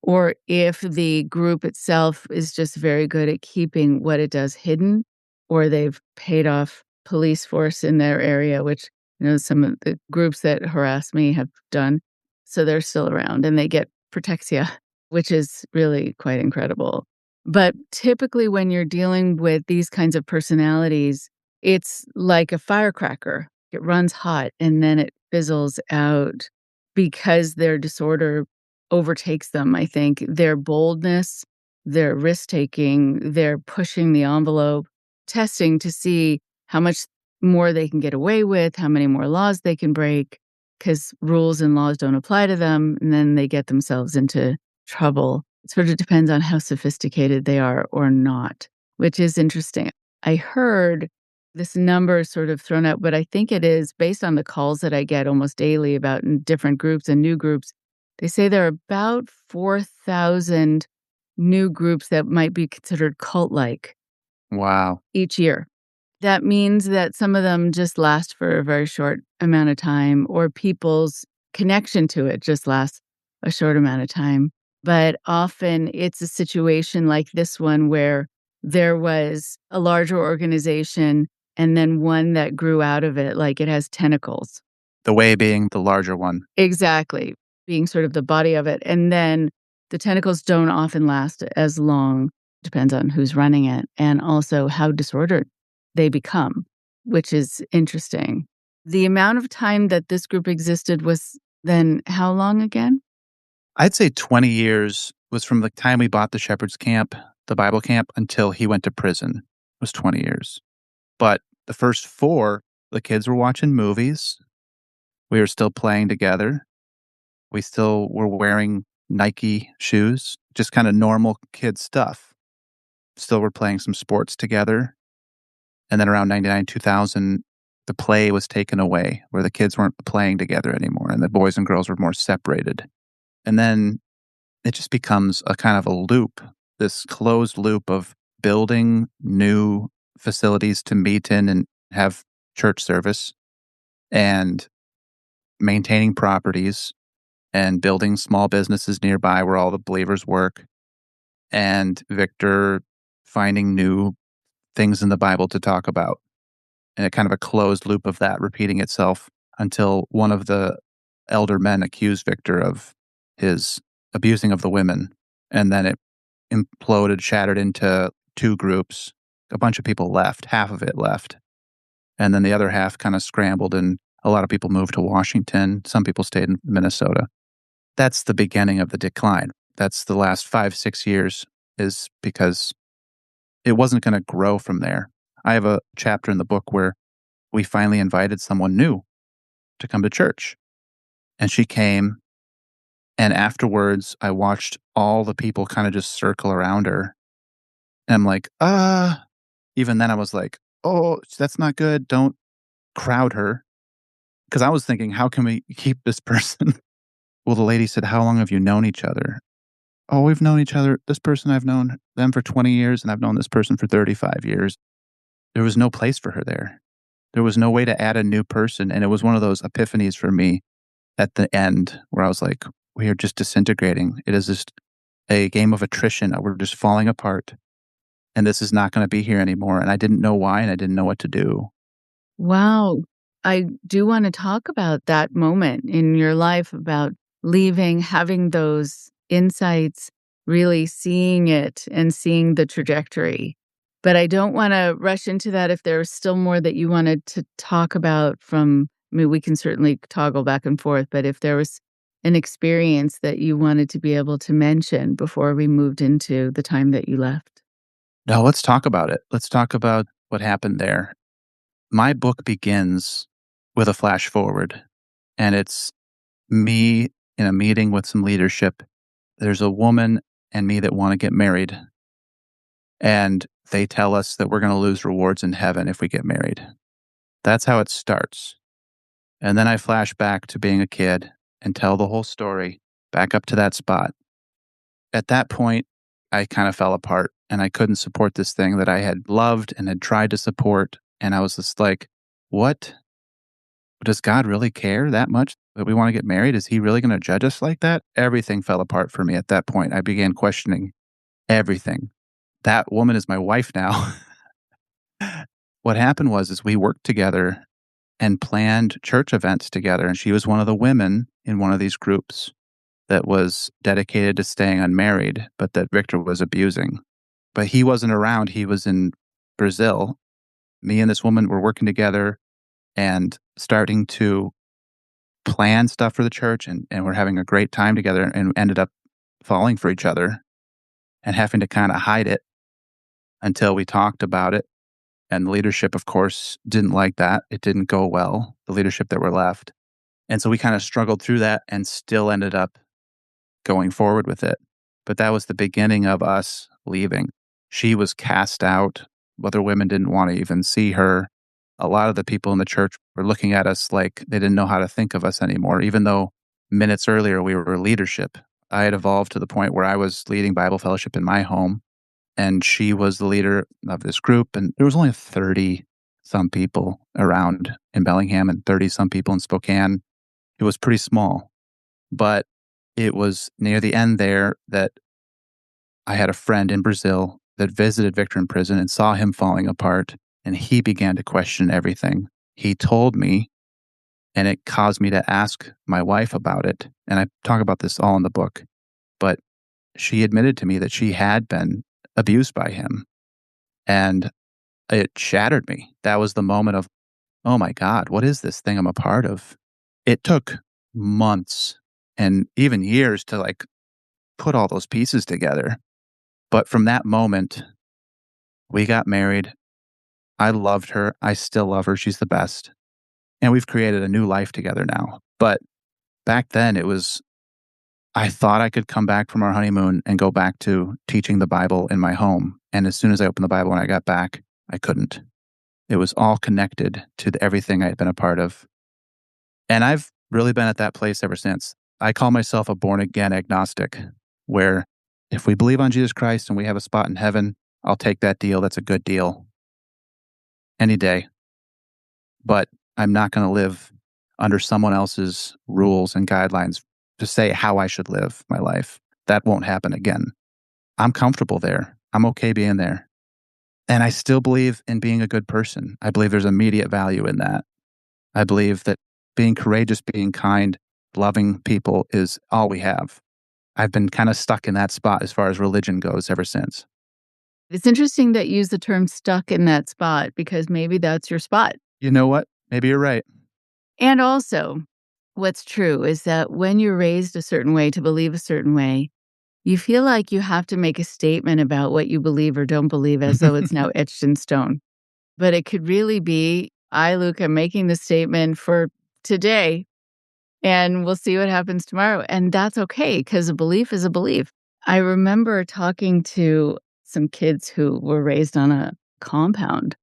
or if the group itself is just very good at keeping what it does hidden, or they've paid off police force in their area, which, some of the groups that harass me have done. So they're still around and they get protexia, which is really quite incredible. But typically, when you're dealing with these kinds of personalities, it's like a firecracker. It runs hot and then it fizzles out because their disorder overtakes them, I think. Their boldness, their risk-taking, their pushing the envelope, testing to see how much more they can get away with, how many more laws they can break, because rules and laws don't apply to them, and then they get themselves into trouble. It sort of depends on how sophisticated they are or not, which is interesting. I heard this number sort of thrown out, but I think it is based on the calls that I get almost daily about in different groups and new groups. They say there are about 4,000 new groups that might be considered cult-like Wow. each year. That means that some of them just last for a very short amount of time, or people's connection to it just lasts a short amount of time. But often it's a situation like this one where there was a larger organization and then one that grew out of it, like it has tentacles. The way being the larger one. Exactly, being sort of the body of it. And then the tentacles don't often last as long, depends on who's running it, and also how disordered they become, which is interesting. The amount of time that this group existed was then how long again? I'd say 20 years was from the time we bought the shepherd's camp, the Bible camp, until he went to prison, was 20 years. But the first 4, the kids were watching movies. We were still playing together. We still were wearing Nike shoes, just kind of normal kid stuff. Still were playing some sports together. And then around 99, 2000, the play was taken away where the kids weren't playing together anymore and the boys and girls were more separated. And then it just becomes a kind of a loop, this closed loop of building new facilities to meet in and have church service, and maintaining properties and building small businesses nearby where all the believers work, and Victor finding new things in the Bible to talk about. And a kind of a closed loop of that repeating itself until one of the elder men accused Victor of his abusing of the women. And then it imploded, shattered into 2 groups. A bunch of people left, half of it left. And then the other half kind of scrambled, and a lot of people moved to Washington. Some people stayed in Minnesota. That's the beginning of the decline. That's the last 5, 6 years, is because it wasn't going to grow from there. I have a chapter in the book where we finally invited someone new to come to church. And she came, and afterwards I watched all the people kind of just circle around her. And I'm like, even then I was like, oh, that's not good. Don't crowd her. Because I was thinking, how can we keep this person? Well, the lady said, how long have you known each other? Oh, we've known each other. This person, I've known them for 20 years, and I've known this person for 35 years. There was no place for her there. There was no way to add a new person. And it was one of those epiphanies for me at the end where I was like, we are just disintegrating. It is just a game of attrition. We're just falling apart. and this is not going to be here anymore. And I didn't know why, and I didn't know what to do. Wow. I do want to talk about that moment in your life about leaving, having those insights, really seeing it and seeing the trajectory. But I don't want to rush into that if there's still more that you wanted to talk about from, I mean, we can certainly toggle back and forth, but if there was an experience that you wanted to be able to mention before we moved into the time that you left. No, let's talk about it. Let's talk about what happened there. My book begins with a flash forward, and it's me in a meeting with some leadership. There's a woman and me that want to get married, and they tell us that we're going to lose rewards in heaven if we get married. That's how it starts. And then I flash back to being a kid and tell the whole story back up to that spot. At that point, I kind of fell apart and I couldn't support this thing that I had loved and had tried to support. And I was just like, what? Does God really care that much that we want to get married? Is he really going to judge us like that? Everything fell apart for me at that point. I began questioning everything. That woman is my wife now. What happened was is we worked together and planned church events together, and she was one of the women in one of these groups that was dedicated to staying unmarried, but that Victor was abusing. But he wasn't around. He was in Brazil. Me and this woman were working together and starting to plan stuff for the church, and we're having a great time together, and ended up falling for each other and having to kind of hide it until we talked about it. And the leadership, of course, didn't like that. It didn't go well, the leadership that were left. And so we kind of struggled through that and still ended up going forward with it. But that was the beginning of us leaving. She was cast out. Other women didn't want to even see her. A lot of the people in the church were looking at us like they didn't know how to think of us anymore, even though minutes earlier we were leadership. I had evolved to the point where I was leading Bible fellowship in my home, and she was the leader of this group. And there was only 30 some people around in Bellingham and 30 some people in Spokane. It was pretty small, but it was near the end there that I had a friend in Brazil that visited Victor in prison and saw him falling apart, and he began to question everything. He told me, and it caused me to ask my wife about it. And I talk about this all in the book, but she admitted to me that she had been abused by him, and it shattered me. That was the moment of, oh my God, what is this thing I'm a part of? It took months and even years to put all those pieces together. But from that moment, we got married. I loved her. I still love her. She's the best. And we've created a new life together now. But back then I thought I could come back from our honeymoon and go back to teaching the Bible in my home. And as soon as I opened the Bible when I got back, I couldn't. It was all connected to everything I had been a part of. And I've really been at that place ever since. I call myself a born-again agnostic, where if we believe on Jesus Christ and we have a spot in heaven, I'll take that deal. That's a good deal any day. But I'm not going to live under someone else's rules and guidelines to say how I should live my life. That won't happen again. I'm comfortable there. I'm okay being there. And I still believe in being a good person. I believe there's immediate value in that. I believe that being courageous, being kind, loving people is all we have. I've been kind of stuck in that spot as far as religion goes ever since. It's interesting that you use the term stuck in that spot because maybe that's your spot. You know what? Maybe you're right. And also, what's true is that when you're raised a certain way to believe a certain way, you feel like you have to make a statement about what you believe or don't believe as though it's now etched in stone. But it could really be, I, Luke, am making the statement for today, and we'll see what happens tomorrow. And that's okay, because a belief is a belief. I remember talking to some kids who were raised on a compound,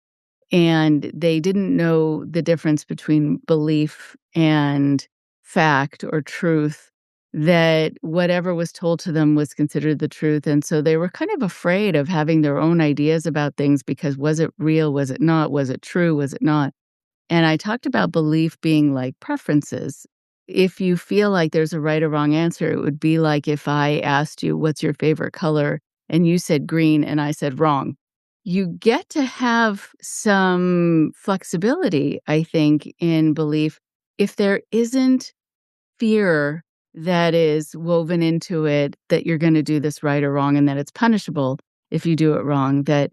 and they didn't know the difference between belief and fact or truth, that whatever was told to them was considered the truth. And so they were kind of afraid of having their own ideas about things because was it real? Was it not? Was it true? Was it not? And I talked about belief being like preferences. If you feel like there's a right or wrong answer, it would be like if I asked you, what's your favorite color? And you said green and I said wrong. you get to have some flexibility, I think, in belief if there isn't fear that is woven into it that you're going to do this right or wrong and that it's punishable if you do it wrong, that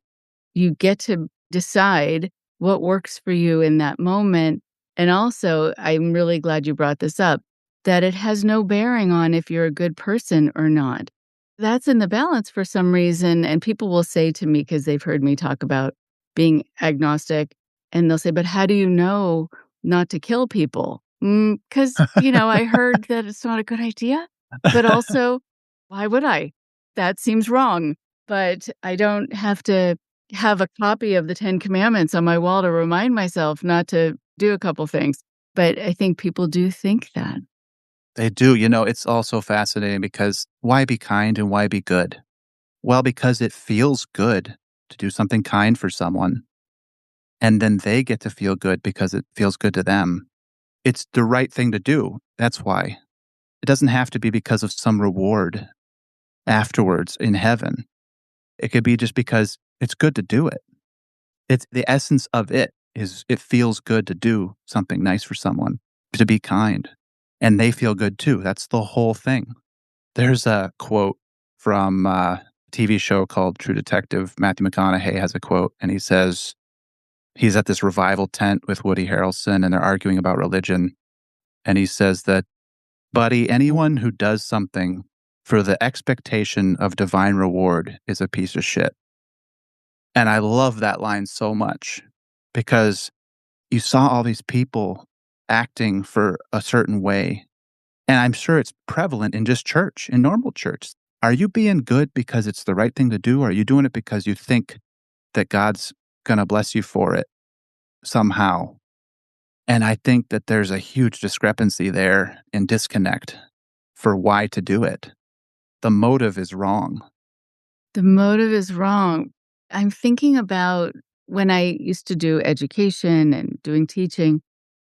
you get to decide what works for you in that moment. And also, I'm really glad you brought this up, that it has no bearing on if you're a good person or not. That's in the balance for some reason. And people will say to me, because they've heard me talk about being agnostic, and they'll say, but how do you know not to kill people? Because, I heard that it's not a good idea, but also, why would I? That seems wrong. But I don't have to have a copy of the 10 Commandments on my wall to remind myself not to do a couple things. But I think people do think that. They do. It's also fascinating because why be kind and why be good? Well, because it feels good to do something kind for someone. And then they get to feel good because it feels good to them. It's the right thing to do. That's why. It doesn't have to be because of some reward afterwards in heaven. It could be just because it's good to do it. It's the essence of it is it feels good to do something nice for someone, to be kind. And they feel good too. That's the whole thing. There's a quote from a TV show called True Detective. Matthew McConaughey has a quote, and he says, he's at this revival tent with Woody Harrelson, and they're arguing about religion. And he says that, buddy, anyone who does something for the expectation of divine reward is a piece of shit. And I love that line so much because you saw all these people acting for a certain way. And I'm sure it's prevalent in just church, in normal church. Are you being good because it's the right thing to do? Or are you doing it because you think that God's going to bless you for it somehow? And I think that there's a huge discrepancy there and disconnect for why to do it. The motive is wrong. The motive is wrong. I'm thinking about when I used to do education and doing teaching.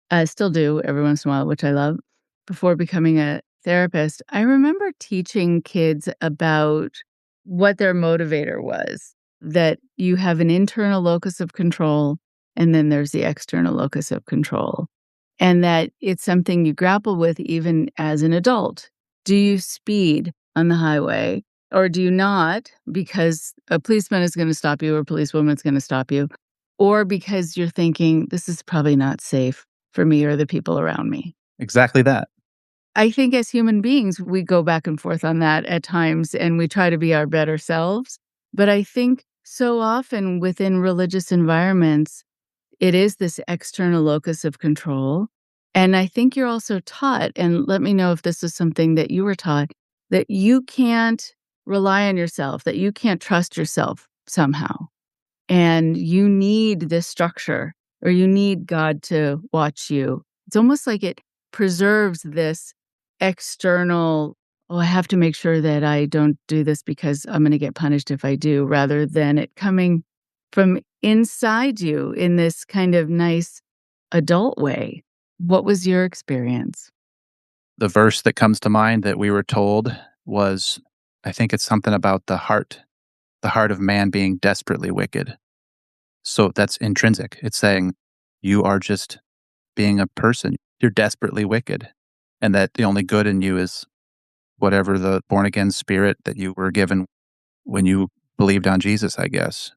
I still do every once in a while, which I love. Before becoming a therapist, I remember teaching kids about what their motivator was, that you have an internal locus of control, and then there's the external locus of control, and that it's something you grapple with even as an adult. Do you speed on the highway or do you not because a policeman is going to stop you or a policewoman is going to stop you, or because you're thinking, this is probably not safe for me or the people around me? Exactly that. I think as human beings, we go back and forth on that at times and we try to be our better selves. But I think so often within religious environments, it is this external locus of control. And I think you're also taught, and let me know if this is something that you were taught, that you can't rely on yourself, that you can't trust yourself somehow. And you need this structure or you need God to watch you. It's almost like it preserves this external, oh, I have to make sure that I don't do this because I'm going to get punished if I do, rather than it coming from inside you in this kind of nice adult way. What was your experience? The verse that comes to mind that we were told was, I think it's something about the heart of man being desperately wicked. So that's intrinsic. It's saying you are just being a person. You're desperately wicked. And that the only good in you is whatever the born again spirit that you were given when you believed on Jesus, I guess.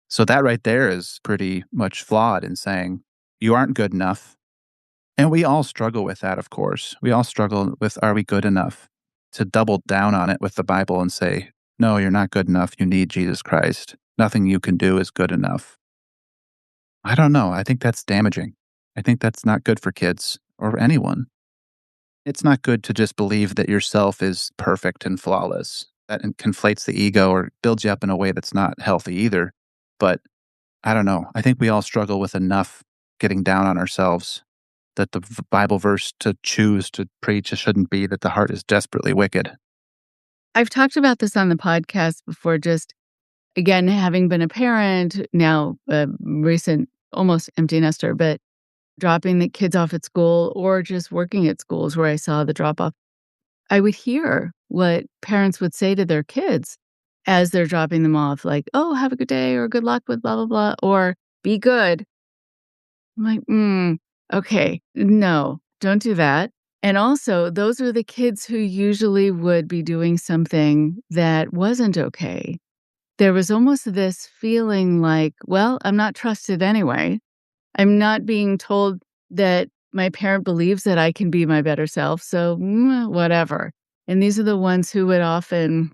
So that right there is pretty much flawed in saying you aren't good enough. And we all struggle with that, of course. We all struggle with, are we good enough? To double down on it with the Bible and say, no, you're not good enough. You need Jesus Christ. Nothing you can do is good enough. I don't know. I think that's damaging. I think that's not good for kids or anyone. It's not good to just believe that yourself is perfect and flawless. That conflates the ego or builds you up in a way that's not healthy either. But I don't know. I think we all struggle with enough getting down on ourselves that the Bible verse to choose to preach shouldn't be that the heart is desperately wicked. I've talked about this on the podcast before, just again, having been a parent, now a recent almost empty nester, but dropping the kids off at school or just working at schools where I saw the drop off. I would hear what parents would say to their kids. as they're dropping them off, like, "Oh, have a good day," or "Good luck with blah, blah, blah," or "Be good." I'm like, okay, no, don't do that." And also, those are the kids who usually would be doing something that wasn't okay. There was almost this feeling like, well, I'm not trusted anyway. I'm not being told that my parent believes that I can be my better self, so, whatever. And these are the ones who would often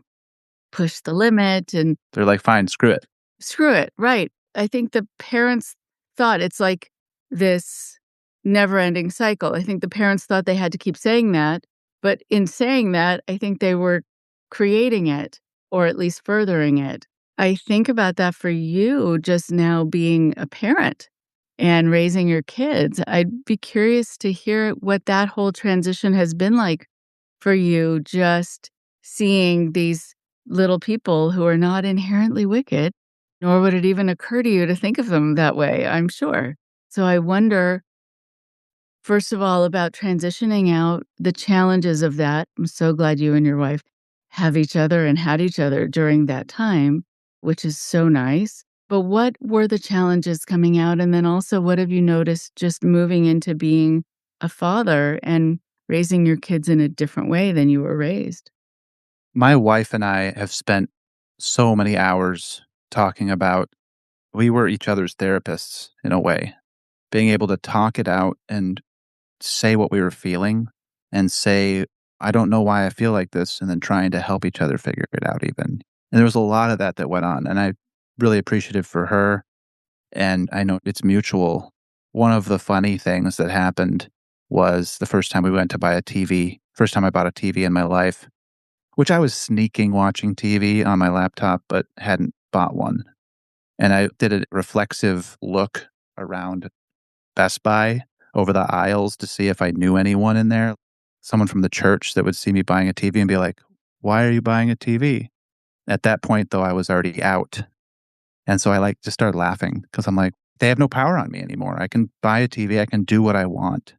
push the limit and They're like, fine, screw it. screw it, right. I think the parents thought it's like this never-ending cycle. I think the parents thought they had to keep saying that, but in saying that, I think they were creating it or at least furthering it. I think about that for you just now being a parent and raising your kids. I'd be curious to hear what that whole transition has been like for you, just seeing these little people who are not inherently wicked, nor would it even occur to you to think of them that way, I'm sure. So I wonder, first of all, about transitioning out, the challenges of that. I'm so glad you and your wife have each other and had each other during that time, which is so nice. But what were the challenges coming out? And then also, what have you noticed just moving into being a father and raising your kids in a different way than you were raised? My wife and I have spent so many hours talking about we were each other's therapists in a way, being able to talk it out and say what we were feeling and say, I don't know why I feel like this, and then trying to help each other figure it out even. And there was a lot of that went on, and I really appreciative for her, and I know it's mutual. One of the funny things that happened was the first time we went to buy a TV, first time I bought a TV in my life, which I was sneaking watching TV on my laptop, but hadn't bought one. And I did a reflexive look around Best Buy over the aisles to see if I knew anyone in there, someone from the church that would see me buying a TV and be like, "Why are you buying a TV?" At that point, though, I was already out. And so I like just started laughing because I'm like, they have no power on me anymore. I can buy a TV, I can do what I want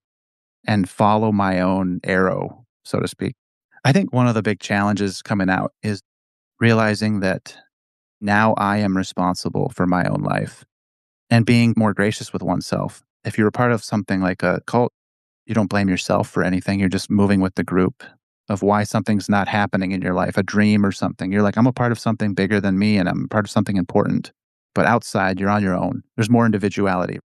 and follow my own arrow, so to speak. I think one of the big challenges coming out is realizing that now I am responsible for my own life and being more gracious with oneself. If you're a part of something like a cult, you don't blame yourself for anything. You're just moving with the group of why something's not happening in your life, a dream or something. You're like, I'm a part of something bigger than me and I'm a part of something important. But outside, you're on your own. There's more individuality.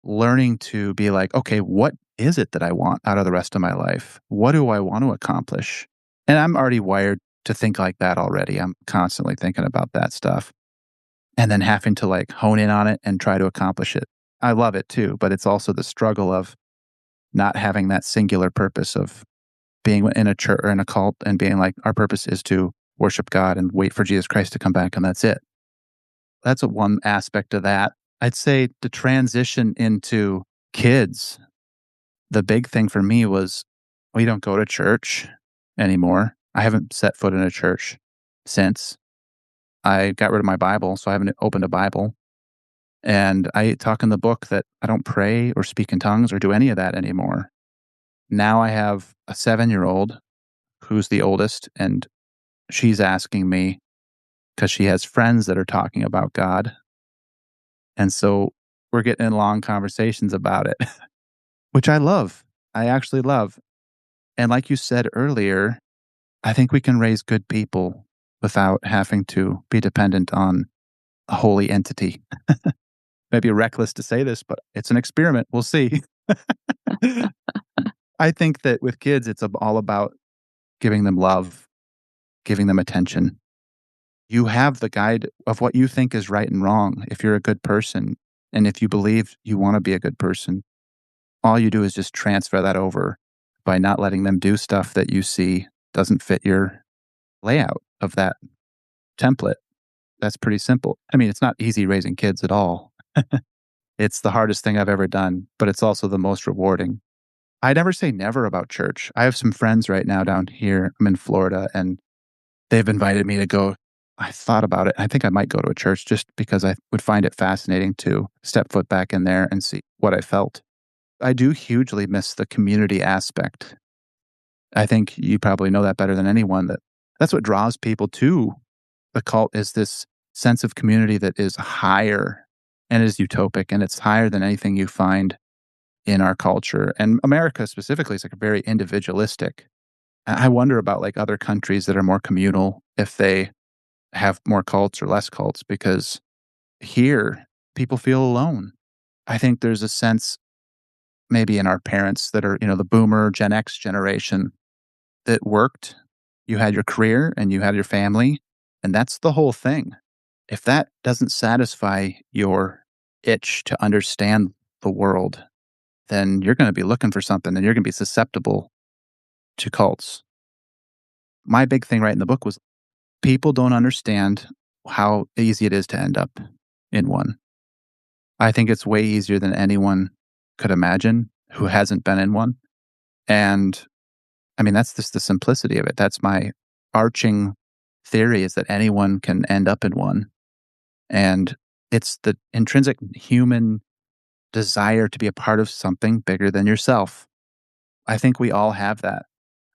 Learning to be like, okay, what is it that I want out of the rest of my life? What do I want to accomplish? And I'm already wired to think like that already. I'm constantly thinking about that stuff and then having to like hone in on it and try to accomplish it. I love it too, but it's also the struggle of not having that singular purpose of being in a church or in a cult and being like, our purpose is to worship God and wait for Jesus Christ to come back, and that's it. That's one aspect of that. I'd say the transition into kids, the big thing for me was we don't go to church anymore. I haven't set foot in a church since. I got rid of my Bible, so I haven't opened a Bible. And I talk in the book that I don't pray or speak in tongues or do any of that anymore. Now I have a 7-year-old who's the oldest, and she's asking me because she has friends that are talking about God. And so we're getting in long conversations about it, which I love. I actually love. And like you said earlier, I think we can raise good people without having to be dependent on a holy entity. Maybe reckless to say this, but it's an experiment. We'll see. I think that with kids, it's all about giving them love, giving them attention. You have the guide of what you think is right and wrong if you're a good person. And if you believe you want to be a good person, all you do is just transfer that over by not letting them do stuff that you see doesn't fit your layout of that template. That's pretty simple. I mean, it's not easy raising kids at all. It's the hardest thing I've ever done, but it's also the most rewarding. I never say never about church. I have some friends right now down here. I'm in Florida and they've invited me to go. I thought about it. I think I might go to a church just because I would find it fascinating to step foot back in there and see what I felt. I do hugely miss the community aspect. I think you probably know that better than anyone, that that's what draws people to the cult is this sense of community that is higher and is utopic, and it's higher than anything you find in our culture. And America specifically is like a very individualistic. I wonder about like other countries that are more communal if they have more cults or less cults because here people feel alone. I think there's a sense maybe in our parents that are, the boomer Gen X generation that worked. You had your career and you had your family, and that's the whole thing. If that doesn't satisfy your itch to understand the world, then you're going to be looking for something and you're going to be susceptible to cults. My big thing right in the book was people don't understand how easy it is to end up in one. I think it's way easier than anyone could imagine who hasn't been in one. And I mean, that's just the simplicity of it. That's my arching theory is that anyone can end up in one. And it's the intrinsic human desire to be a part of something bigger than yourself. I think we all have that.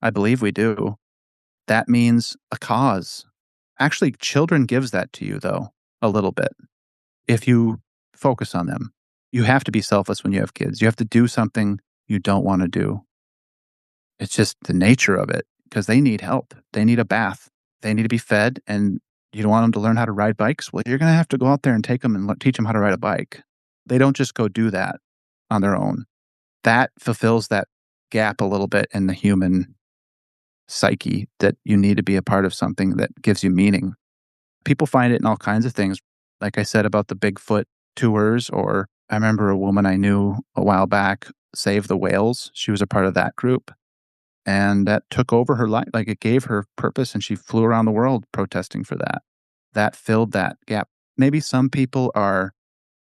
I believe we do. That means a cause. Actually, children gives that to you, though, a little bit. If you focus on them, you have to be selfless when you have kids. You have to do something you don't want to do. It's just the nature of it because they need help. They need a bath. They need to be fed. And you don't want them to learn how to ride bikes? Well, you're going to have to go out there and take them and teach them how to ride a bike. They don't just go do that on their own. That fulfills that gap a little bit in the human psyche that you need to be a part of something that gives you meaning. People find it in all kinds of things. Like I said about the Bigfoot tours, or I remember a woman I knew a while back, Save the Whales. She was a part of that group. And that took over her life. Like it gave her purpose and she flew around the world protesting for that. That filled that gap. Maybe some people are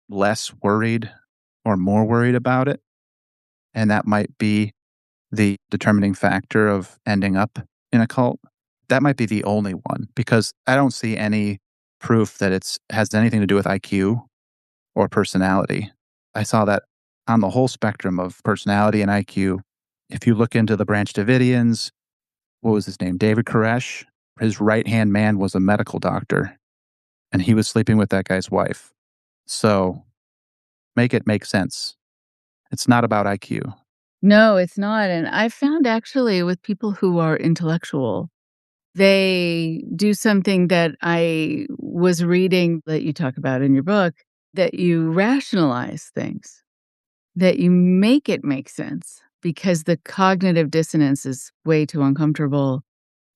less worried or more worried about it. And that might be the determining factor of ending up in a cult. That might be the only one because I don't see any proof that it's has anything to do with IQ or personality. I saw that on the whole spectrum of personality and IQ. If you look into the Branch Davidians, what was his name? David Koresh. His right-hand man was a medical doctor, and he was sleeping with that guy's wife. So make it make sense. It's not about IQ. No, it's not. And I found actually with people who are intellectual, they do something that I was reading that you talk about in your book, that you rationalize things, that you make it make sense because the cognitive dissonance is way too uncomfortable.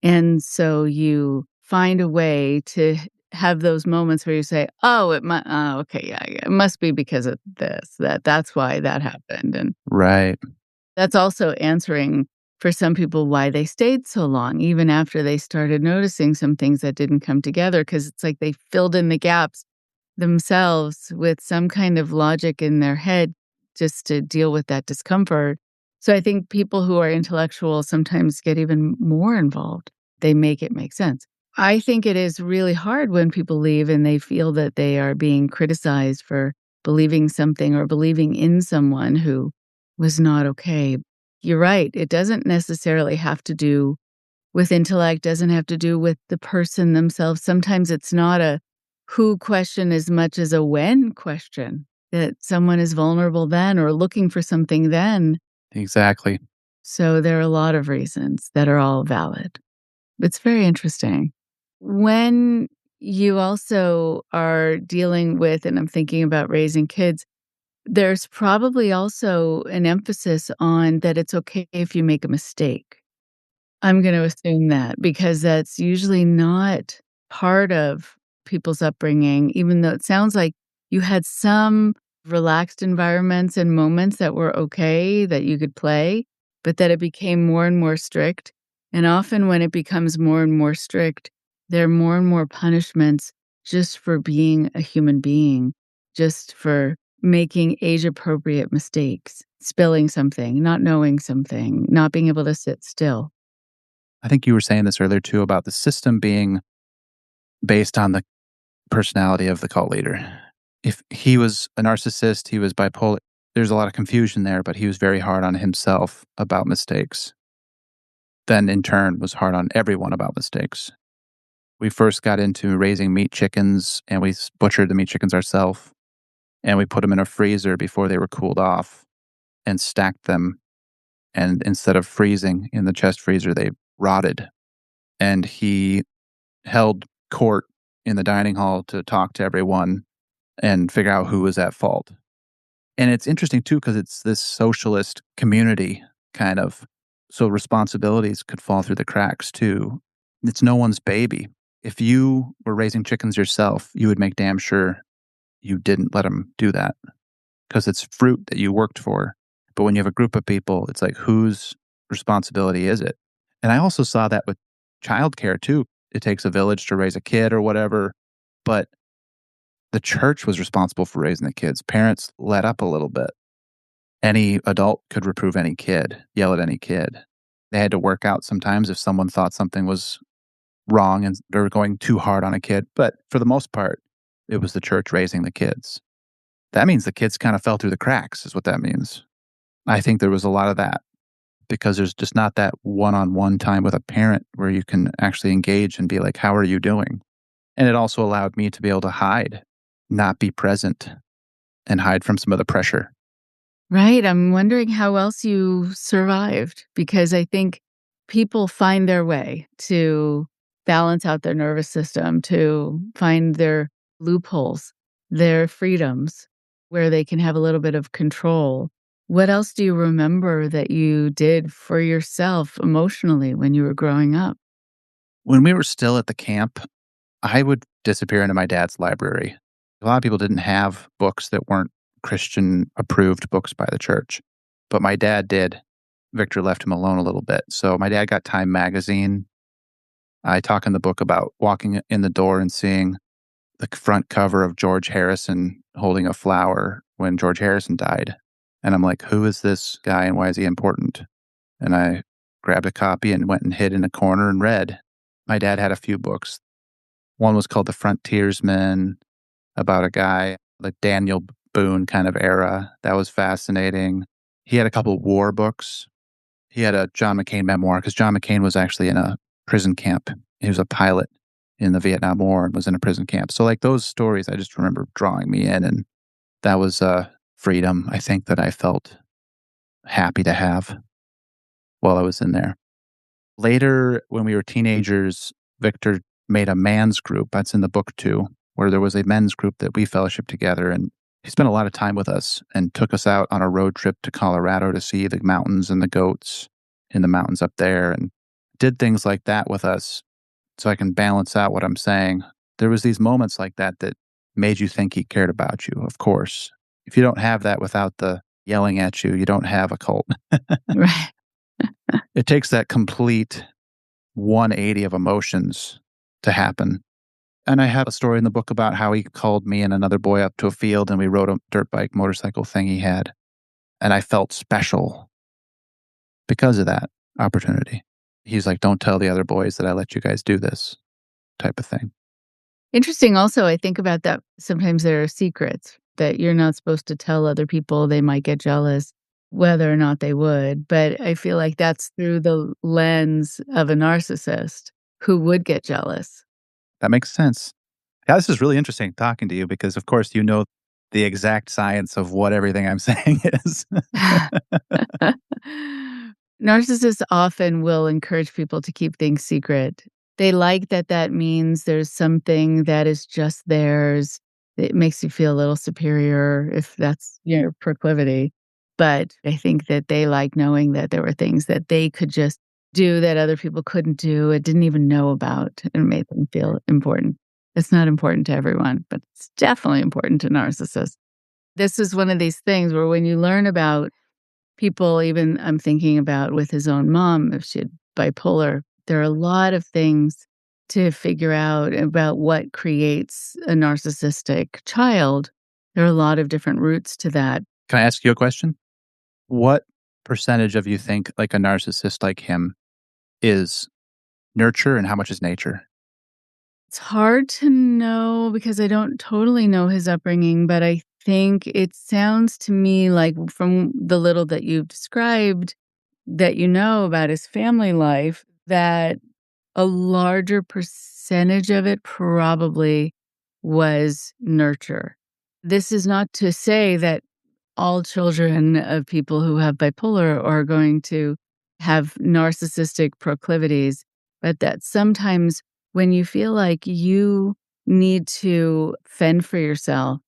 And so you find a way to have those moments where you say, "Oh, okay, yeah, it must be because of this. That's why that happened." And Right. that's also answering for some people why they stayed so long, even after they started noticing some things that didn't come together, because it's like they filled in the gaps themselves with some kind of logic in their head just to deal with that discomfort. So I think people who are intellectual sometimes get even more involved. They make it make sense. I think it is really hard when people leave and they feel that they are being criticized for believing something or believing in someone who was not okay. You're right. It doesn't necessarily have to do with intellect, doesn't have to do with the person themselves. Sometimes it's not a who question as much as a when question, that someone is vulnerable then or looking for something then. Exactly. So there are a lot of reasons that are all valid. It's very interesting. When you also are dealing with, and I'm thinking about raising kids, there's probably also an emphasis on that it's okay if you make a mistake. I'm going to assume that because that's usually not part of people's upbringing, even though it sounds like you had some relaxed environments and moments that were okay, that you could play, but that it became more and more strict. And often when it becomes more and more strict, there are more and more punishments just for being a human being, just for making age appropriate mistakes, spilling something, not knowing something, not being able to sit still. I think you were saying this earlier too about the system being based on the personality of the cult leader. If he was a narcissist, he was bipolar, there's a lot of confusion there, but he was very hard on himself about mistakes. Then in turn was hard on everyone about mistakes. We first got into raising meat chickens, and we butchered the meat chickens ourselves, and we put them in a freezer before they were cooled off and stacked them. And instead of freezing in the chest freezer, they rotted. And he held court in the dining hall to talk to everyone and figure out who was at fault. And it's interesting too because it's this socialist community kind of, so responsibilities could fall through the cracks too. It's no one's baby. If you were raising chickens yourself, you would make damn sure you didn't let them do that because it's fruit that you worked for. But when you have a group of people, it's like, whose responsibility is it? And I also saw that with childcare too. It takes a village to raise a kid or whatever, but the church was responsible for raising the kids. Parents let up a little bit. Any adult could reprove any kid, yell at any kid. They had to work out sometimes if someone thought something was wrong and they were going too hard on a kid. But for the most part, it was the church raising the kids. That means the kids kind of fell through the cracks, is what that means. I think there was a lot of that because there's just not that one-on-one time with a parent where you can actually engage and be like, how are you doing? And it also allowed me to be able to hide, not be present, and hide from some of the pressure. Right. I'm wondering how else you survived because I think people find their way to balance out their nervous system, to find their loopholes, their freedoms where they can have a little bit of control. What else do you remember that you did for yourself emotionally when you were growing up? When we were still at the camp, I would disappear into my dad's library. A lot of people didn't have books that weren't Christian approved books by the church, but my dad did. Victor left him alone a little bit. So my dad got Time magazine. I talk in the book about walking in the door and seeing the front cover of George Harrison holding a flower when George Harrison died. And I'm like, who is this guy and why is he important? And I grabbed a copy and went and hid in a corner and read. My dad had a few books. One was called The Frontiersman, about a guy, like Daniel Boone kind of era. That was fascinating. He had a couple of war books. He had a John McCain memoir because John McCain was actually in a prison camp. He was a pilot in the Vietnam War and was in a prison camp. So, like, those stories, I just remember drawing me in. And that was freedom, I think, that I felt happy to have while I was in there. Later, when we were teenagers, Victor made a man's group. That's in the book too, where there was a men's group that we fellowshiped together. And he spent a lot of time with us and took us out on a road trip to Colorado to see the mountains and the goats in the mountains up there and did things like that with us so I can balance out what I'm saying. There was these moments like that that made you think he cared about you, of course. If you don't have that without the yelling at you, you don't have a cult. Right. It takes that complete 180 of emotions to happen. And I have a story in the book about how he called me and another boy up to a field and we rode a dirt bike motorcycle thing he had. And I felt special because of that opportunity. He's like, don't tell the other boys that I let you guys do this type of thing. Interesting also, I think about that sometimes there are secrets that you're not supposed to tell other people. They might get jealous, whether or not they would. But I feel like that's through the lens of a narcissist who would get jealous. That makes sense. Yeah, this is really interesting talking to you because, of course, you know the exact science of what everything I'm saying is. Narcissists often will encourage people to keep things secret. They like that that means there's something that is just theirs. It makes you feel a little superior if that's your proclivity. But I think that they like knowing that there were things that they could just do that other people couldn't do, it didn't even know about, and it made them feel important. It's not important to everyone, but it's definitely important to narcissists. This is one of these things where when you learn about people, even I'm thinking about with his own mom, if she had bipolar, there are a lot of things to figure out about what creates a narcissistic child. There are a lot of different roots to that. Can I ask you a question? What percentage of you think like a narcissist like him is nurture and how much is nature? It's hard to know because I don't totally know his upbringing, but I think it sounds to me like from the little that you've described that you know about his family life, that a larger percentage of it probably was nurture. This is not to say that all children of people who have bipolar are going to have narcissistic proclivities, but that sometimes when you feel like you need to fend for yourself,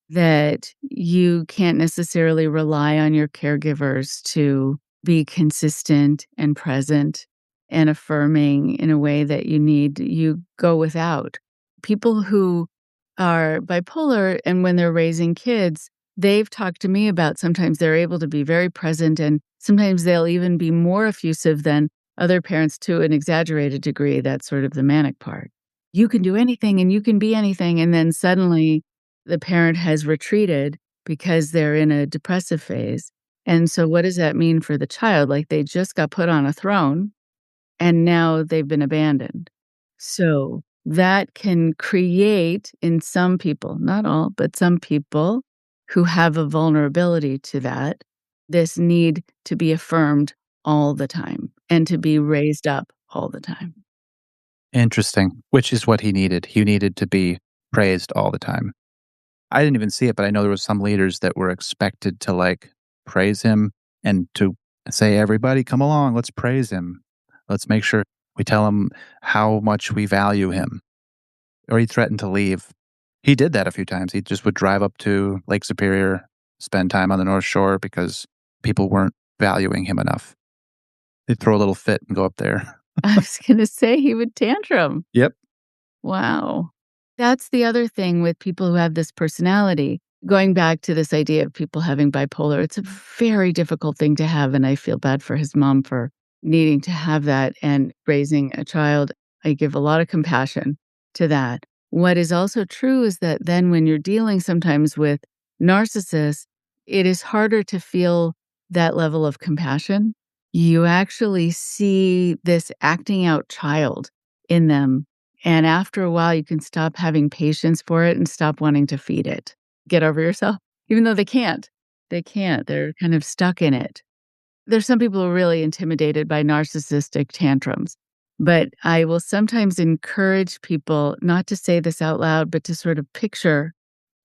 that you can't necessarily rely on your caregivers to be consistent and present and affirming in a way that you need, you go without. People who are bipolar and when they're raising kids, they've talked to me about sometimes they're able to be very present and sometimes they'll even be more effusive than other parents to an exaggerated degree. That's sort of the manic part. You can do anything and you can be anything. And then suddenly the parent has retreated because they're in a depressive phase. And so what does that mean for the child? Like they just got put on a throne and now they've been abandoned. So that can create in some people, not all, but some people who have a vulnerability to that, this need to be affirmed all the time and to be raised up all the time. Interesting. Which is what he needed. He needed to be praised all the time. I didn't even see it, but I know there was some leaders that were expected to like praise him and to say, everybody come along, let's praise him. Let's make sure we tell him how much we value him. Or he threatened to leave. He did that a few times. He just would drive up to Lake Superior, spend time on the North Shore because people weren't valuing him enough. He'd throw a little fit and go up there. I was going to say he would tantrum. Yep. Wow. That's the other thing with people who have this personality. Going back to this idea of people having bipolar, it's a very difficult thing to have. And I feel bad for his mom for needing to have that and raising a child. I give a lot of compassion to that. What is also true is that then when you're dealing sometimes with narcissists, it is harder to feel that level of compassion. You actually see this acting out child in them. And after a while, you can stop having patience for it and stop wanting to feed it. Get over yourself, even though they can't. They can't. They're kind of stuck in it. There's some people who are really intimidated by narcissistic tantrums. But I will sometimes encourage people not to say this out loud, but to sort of picture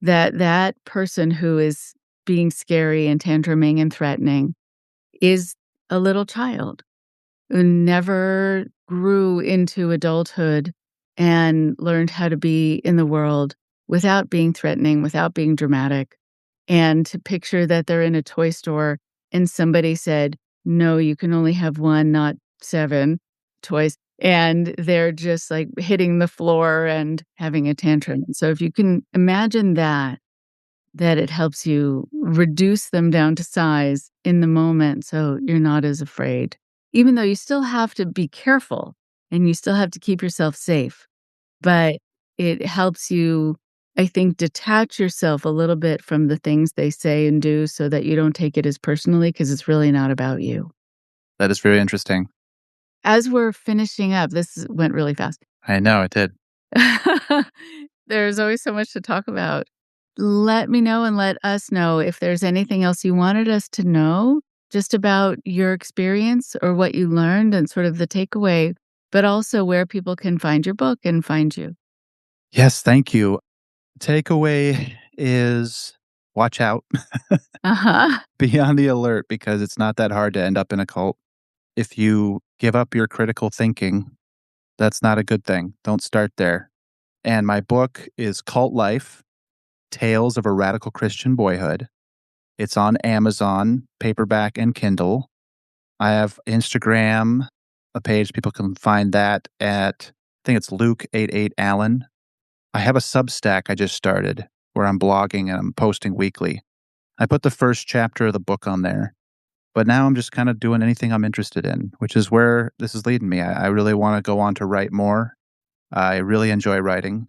that that person who is being scary and tantruming and threatening is a little child who never grew into adulthood and learned how to be in the world without being threatening, without being dramatic. And to picture that they're in a toy store and somebody said, no, you can only have one, not 7 toys. And they're just like hitting the floor and having a tantrum. So if you can imagine that, that it helps you reduce them down to size in the moment so you're not as afraid. Even though you still have to be careful and you still have to keep yourself safe. But it helps you, I think, detach yourself a little bit from the things they say and do so that you don't take it as personally because it's really not about you. That is very interesting. As we're finishing up, this went really fast. I know it did. There's always so much to talk about. Let me know and let us know if there's anything else you wanted us to know just about your experience or what you learned and sort of the takeaway, but also where people can find your book and find you. Yes, thank you. Takeaway is watch out. Uh-huh. Be on the alert because it's not that hard to end up in a cult. If you give up your critical thinking, that's not a good thing. Don't start there. And my book is Cult Life, Tales of a Radical Christian Boyhood. It's on Amazon, paperback and Kindle. I have Instagram, a page. People can find that at, I think it's Luke88Allen. I have a Substack I just started where I'm blogging and I'm posting weekly. I put the first chapter of the book on there, but now I'm just kind of doing anything I'm interested in, which is where this is leading me. I really want to go on to write more. I really enjoy writing.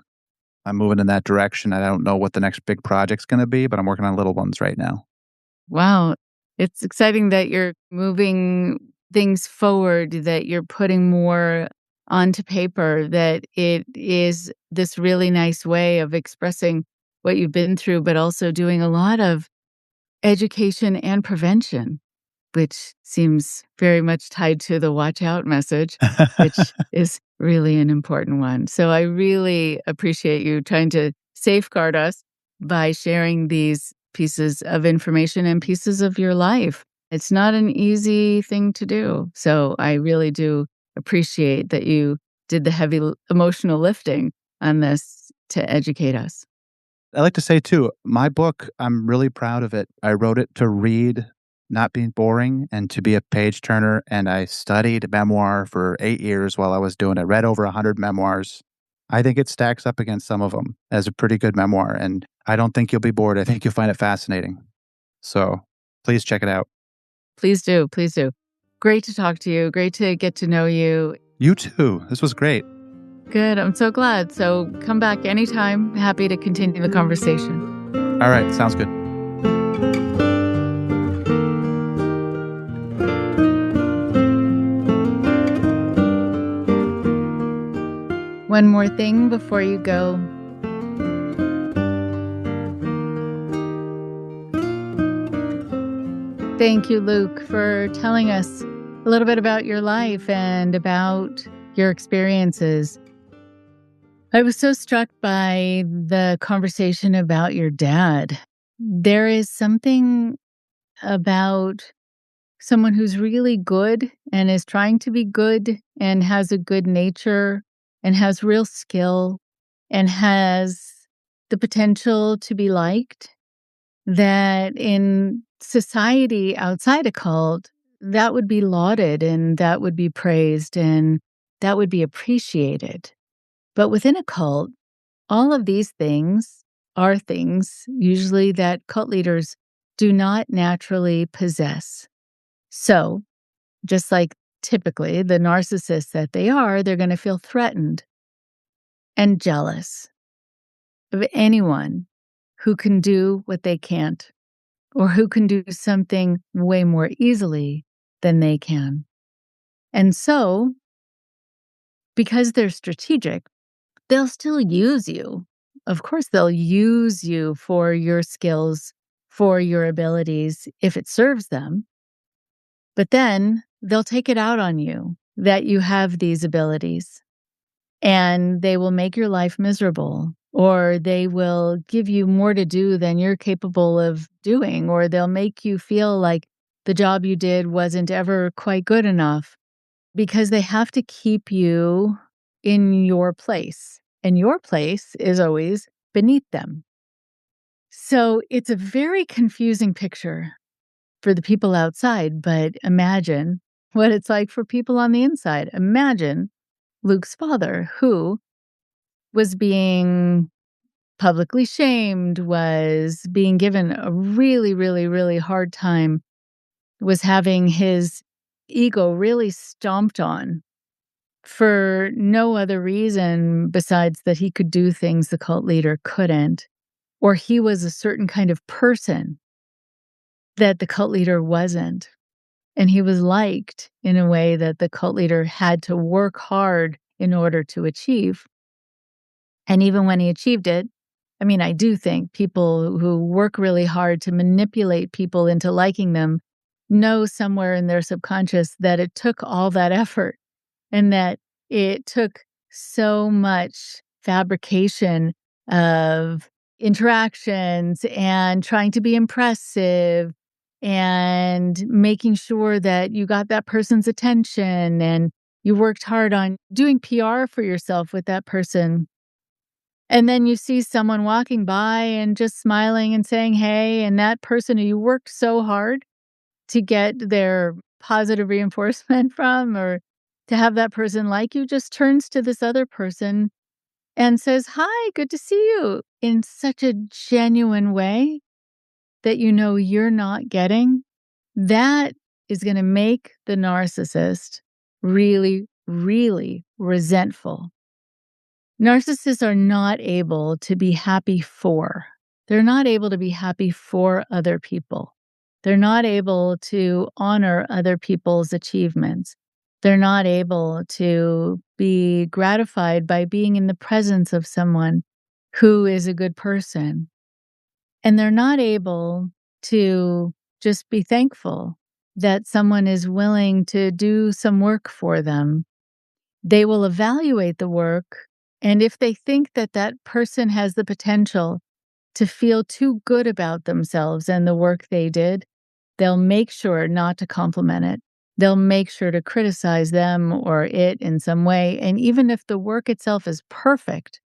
I'm moving in that direction. I don't know what the next big project's going to be, but I'm working on little ones right now. Wow. It's exciting that you're moving things forward, that you're putting more onto paper, that it is this really nice way of expressing what you've been through, but also doing a lot of education and prevention, which seems very much tied to the watch out message, which is really an important one. So I really appreciate you trying to safeguard us by sharing these pieces of information and pieces of your life. It's not an easy thing to do. So I really do appreciate that you did the heavy emotional lifting on this to educate us. I like to say too, my book, I'm really proud of it. I wrote it to read, not be boring, and to be a page turner. And I studied memoir for 8 years while I was doing it. Read over 100 memoirs. I think it stacks up against some of them as a pretty good memoir. And I don't think you'll be bored. I think you'll find it fascinating. So please check it out. Please do. Please do. Great to talk to you. Great to get to know you. You too. This was great. Good. I'm so glad. So come back anytime. Happy to continue the conversation. All right. Sounds good. One more thing before you go. Thank you, Luke, for telling us a little bit about your life and about your experiences. I was so struck by the conversation about your dad. There is something about someone who's really good and is trying to be good and has a good nature and has real skill and has the potential to be liked, that in society outside a cult, that would be lauded and that would be praised and that would be appreciated. But within a cult, all of these things are things usually that cult leaders do not naturally possess. So, just like typically the narcissists that they are, they're going to feel threatened and jealous of anyone who can do what they can't or who can do something way more easily than they can. And so, because they're strategic, they'll still use you. Of course, they'll use you for your skills, for your abilities, if it serves them. But then they'll take it out on you that you have these abilities, and they will make your life miserable, or they will give you more to do than you're capable of doing, or they'll make you feel like the job you did wasn't ever quite good enough because they have to keep you in your place. And your place is always beneath them. So it's a very confusing picture for the people outside, but imagine what it's like for people on the inside. Imagine Luke's father, who was being publicly shamed, was being given a really, really, really hard time, was having his ego really stomped on for no other reason besides that he could do things the cult leader couldn't, or he was a certain kind of person that the cult leader wasn't. And he was liked in a way that the cult leader had to work hard in order to achieve. And even when he achieved it, I mean, I do think people who work really hard to manipulate people into liking them know somewhere in their subconscious that it took all that effort and that it took so much fabrication of interactions and trying to be impressive and making sure that you got that person's attention and you worked hard on doing PR for yourself with that person. And then you see someone walking by and just smiling and saying, hey, and that person who you worked so hard to get their positive reinforcement from or to have that person like you just turns to this other person and says, hi, good to see you, in such a genuine way that you know you're not getting. That is going to make the narcissist really, really resentful. Narcissists are not able to be happy for. They're not able to be happy for other people. They're not able to honor other people's achievements. They're not able to be gratified by being in the presence of someone who is a good person. And they're not able to just be thankful that someone is willing to do some work for them. They will evaluate the work, and if they think that that person has the potential to feel too good about themselves and the work they did, they'll make sure not to compliment it. They'll make sure to criticize them or it in some way. And even if the work itself is perfect,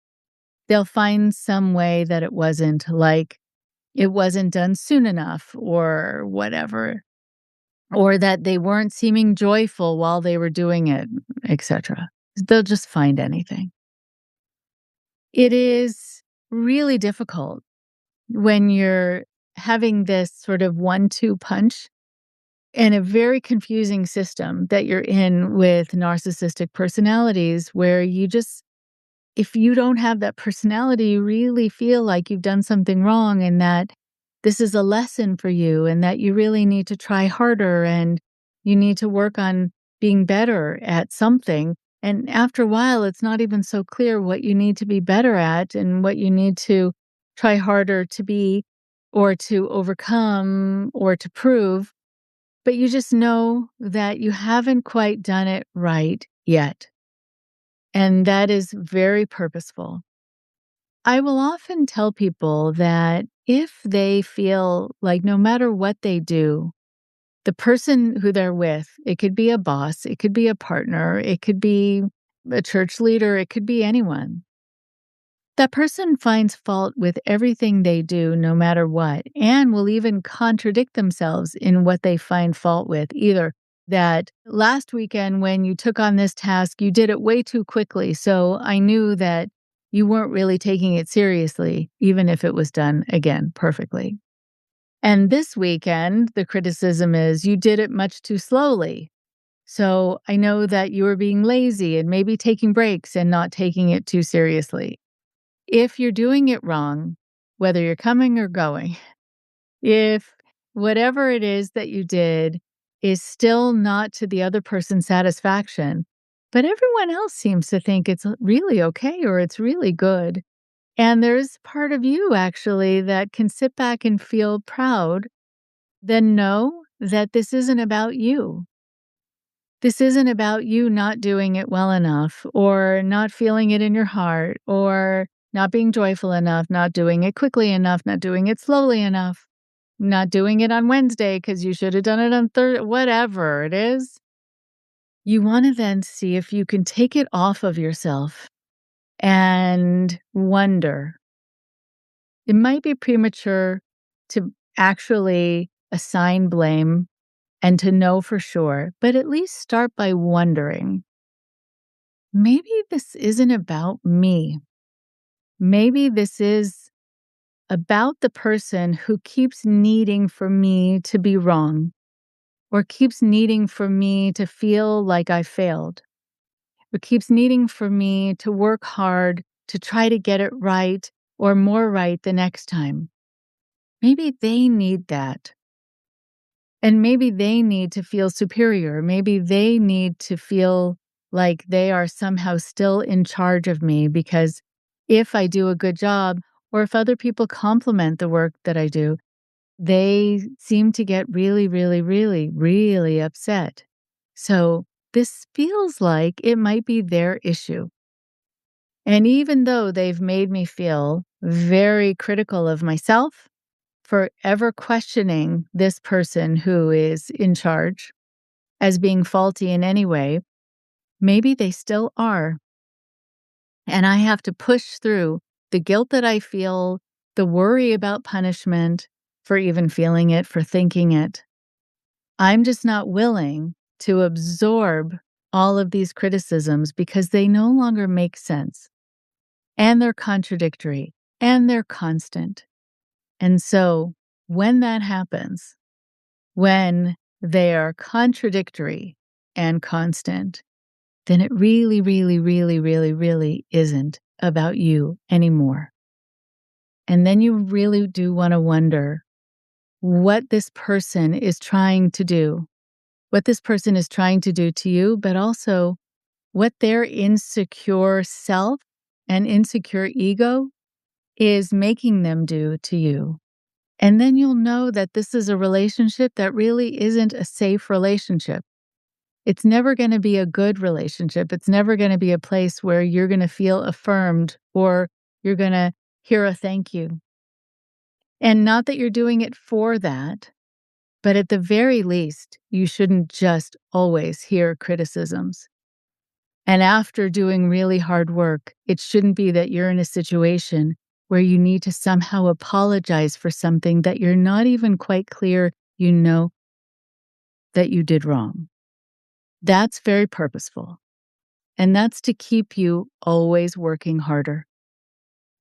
they'll find some way that it wasn't, like it wasn't done soon enough or whatever, or that they weren't seeming joyful while they were doing it, etc. They'll just find anything. It is really difficult when you're having this sort of 1-2 punch and a very confusing system that you're in with narcissistic personalities where you just, if you don't have that personality, you really feel like you've done something wrong and that this is a lesson for you and that you really need to try harder and you need to work on being better at something. And after a while, it's not even so clear what you need to be better at and what you need to try harder to be or to overcome or to prove. But you just know that you haven't quite done it right yet. And that is very purposeful. I will often tell people that if they feel like no matter what they do, the person who they're with, it could be a boss, it could be a partner, it could be a church leader, it could be anyone. That person finds fault with everything they do, no matter what, and will even contradict themselves in what they find fault with. Either that last weekend when you took on this task, you did it way too quickly, so I knew that you weren't really taking it seriously, even if it was done, again, perfectly. And this weekend, the criticism is you did it much too slowly. So I know that you were being lazy and maybe taking breaks and not taking it too seriously. If you're doing it wrong, whether you're coming or going, if whatever it is that you did is still not to the other person's satisfaction, but everyone else seems to think it's really okay or it's really good, and there's part of you actually that can sit back and feel proud, then know that this isn't about you. This isn't about you not doing it well enough or not feeling it in your heart or not being joyful enough, not doing it quickly enough, not doing it slowly enough, not doing it on Wednesday because you should have done it on Thursday, whatever it is. You want to then see if you can take it off of yourself and wonder. It might be premature to actually assign blame and to know for sure, but at least start by wondering, maybe this isn't about me. Maybe this is about the person who keeps needing for me to be wrong or keeps needing for me to feel like I failed or keeps needing for me to work hard to try to get it right or more right the next time. Maybe they need that. And maybe they need to feel superior. Maybe they need to feel like they are somehow still in charge of me because if I do a good job or if other people compliment the work that I do, they seem to get really, really, really, really upset. So this feels like it might be their issue. And even though they've made me feel very critical of myself for ever questioning this person who is in charge as being faulty in any way, maybe they still are. And I have to push through the guilt that I feel, the worry about punishment for even feeling it, for thinking it. I'm just not willing to absorb all of these criticisms because they no longer make sense. And they're contradictory and they're constant. And so when that happens, when they are contradictory and constant, then it really, really, really, really, really isn't about you anymore. And then you really do want to wonder what this person is trying to do, what this person is trying to do to you, but also what their insecure self and insecure ego is making them do to you. And then you'll know that this is a relationship that really isn't a safe relationship. It's never going to be a good relationship. It's never going to be a place where you're going to feel affirmed or you're going to hear a thank you. And not that you're doing it for that, but at the very least, you shouldn't just always hear criticisms. And after doing really hard work, it shouldn't be that you're in a situation where you need to somehow apologize for something that you're not even quite clear you know that you did wrong. That's very purposeful. And that's to keep you always working harder.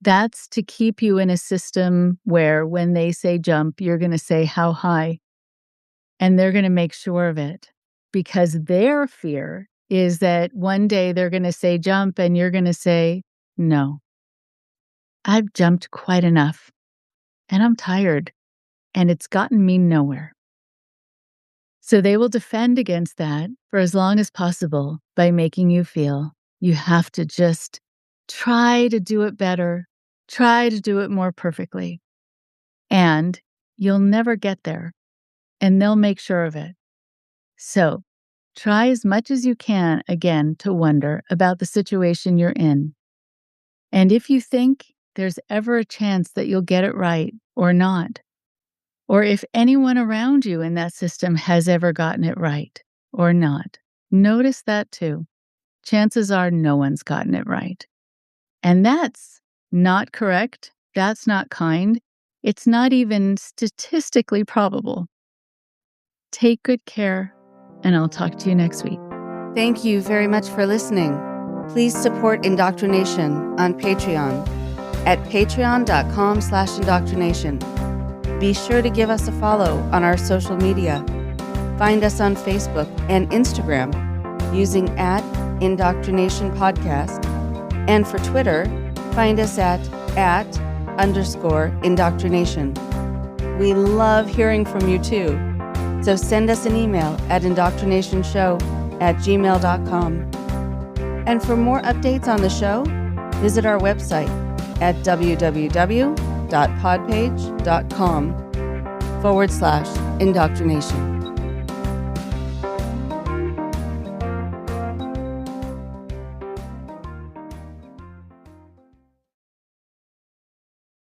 That's to keep you in a system where when they say jump, you're going to say how high. And they're going to make sure of it because their fear is that one day they're going to say jump and you're going to say, no, I've jumped quite enough and I'm tired and it's gotten me nowhere. So they will defend against that for as long as possible by making you feel you have to just try to do it better, try to do it more perfectly. And you'll never get there. And they'll make sure of it. So try as much as you can, again, to wonder about the situation you're in. And if you think there's ever a chance that you'll get it right or not, or if anyone around you in that system has ever gotten it right or not, notice that too. Chances are no one's gotten it right. And that's not correct. That's not kind. It's not even statistically probable. Take good care, and I'll talk to you next week. Thank you very much for listening. Please support IndoctriNation on Patreon at patreon.com/indoctrination. Be sure to give us a follow on our social media. Find us on Facebook and Instagram using @Indoctrination Podcast. And for Twitter, find us at @_indoctrination. We love hearing from you too. So send us an email at indoctrinationshow@gmail.com. And for more updates on the show, visit our website at www.podpage.com/indoctrination.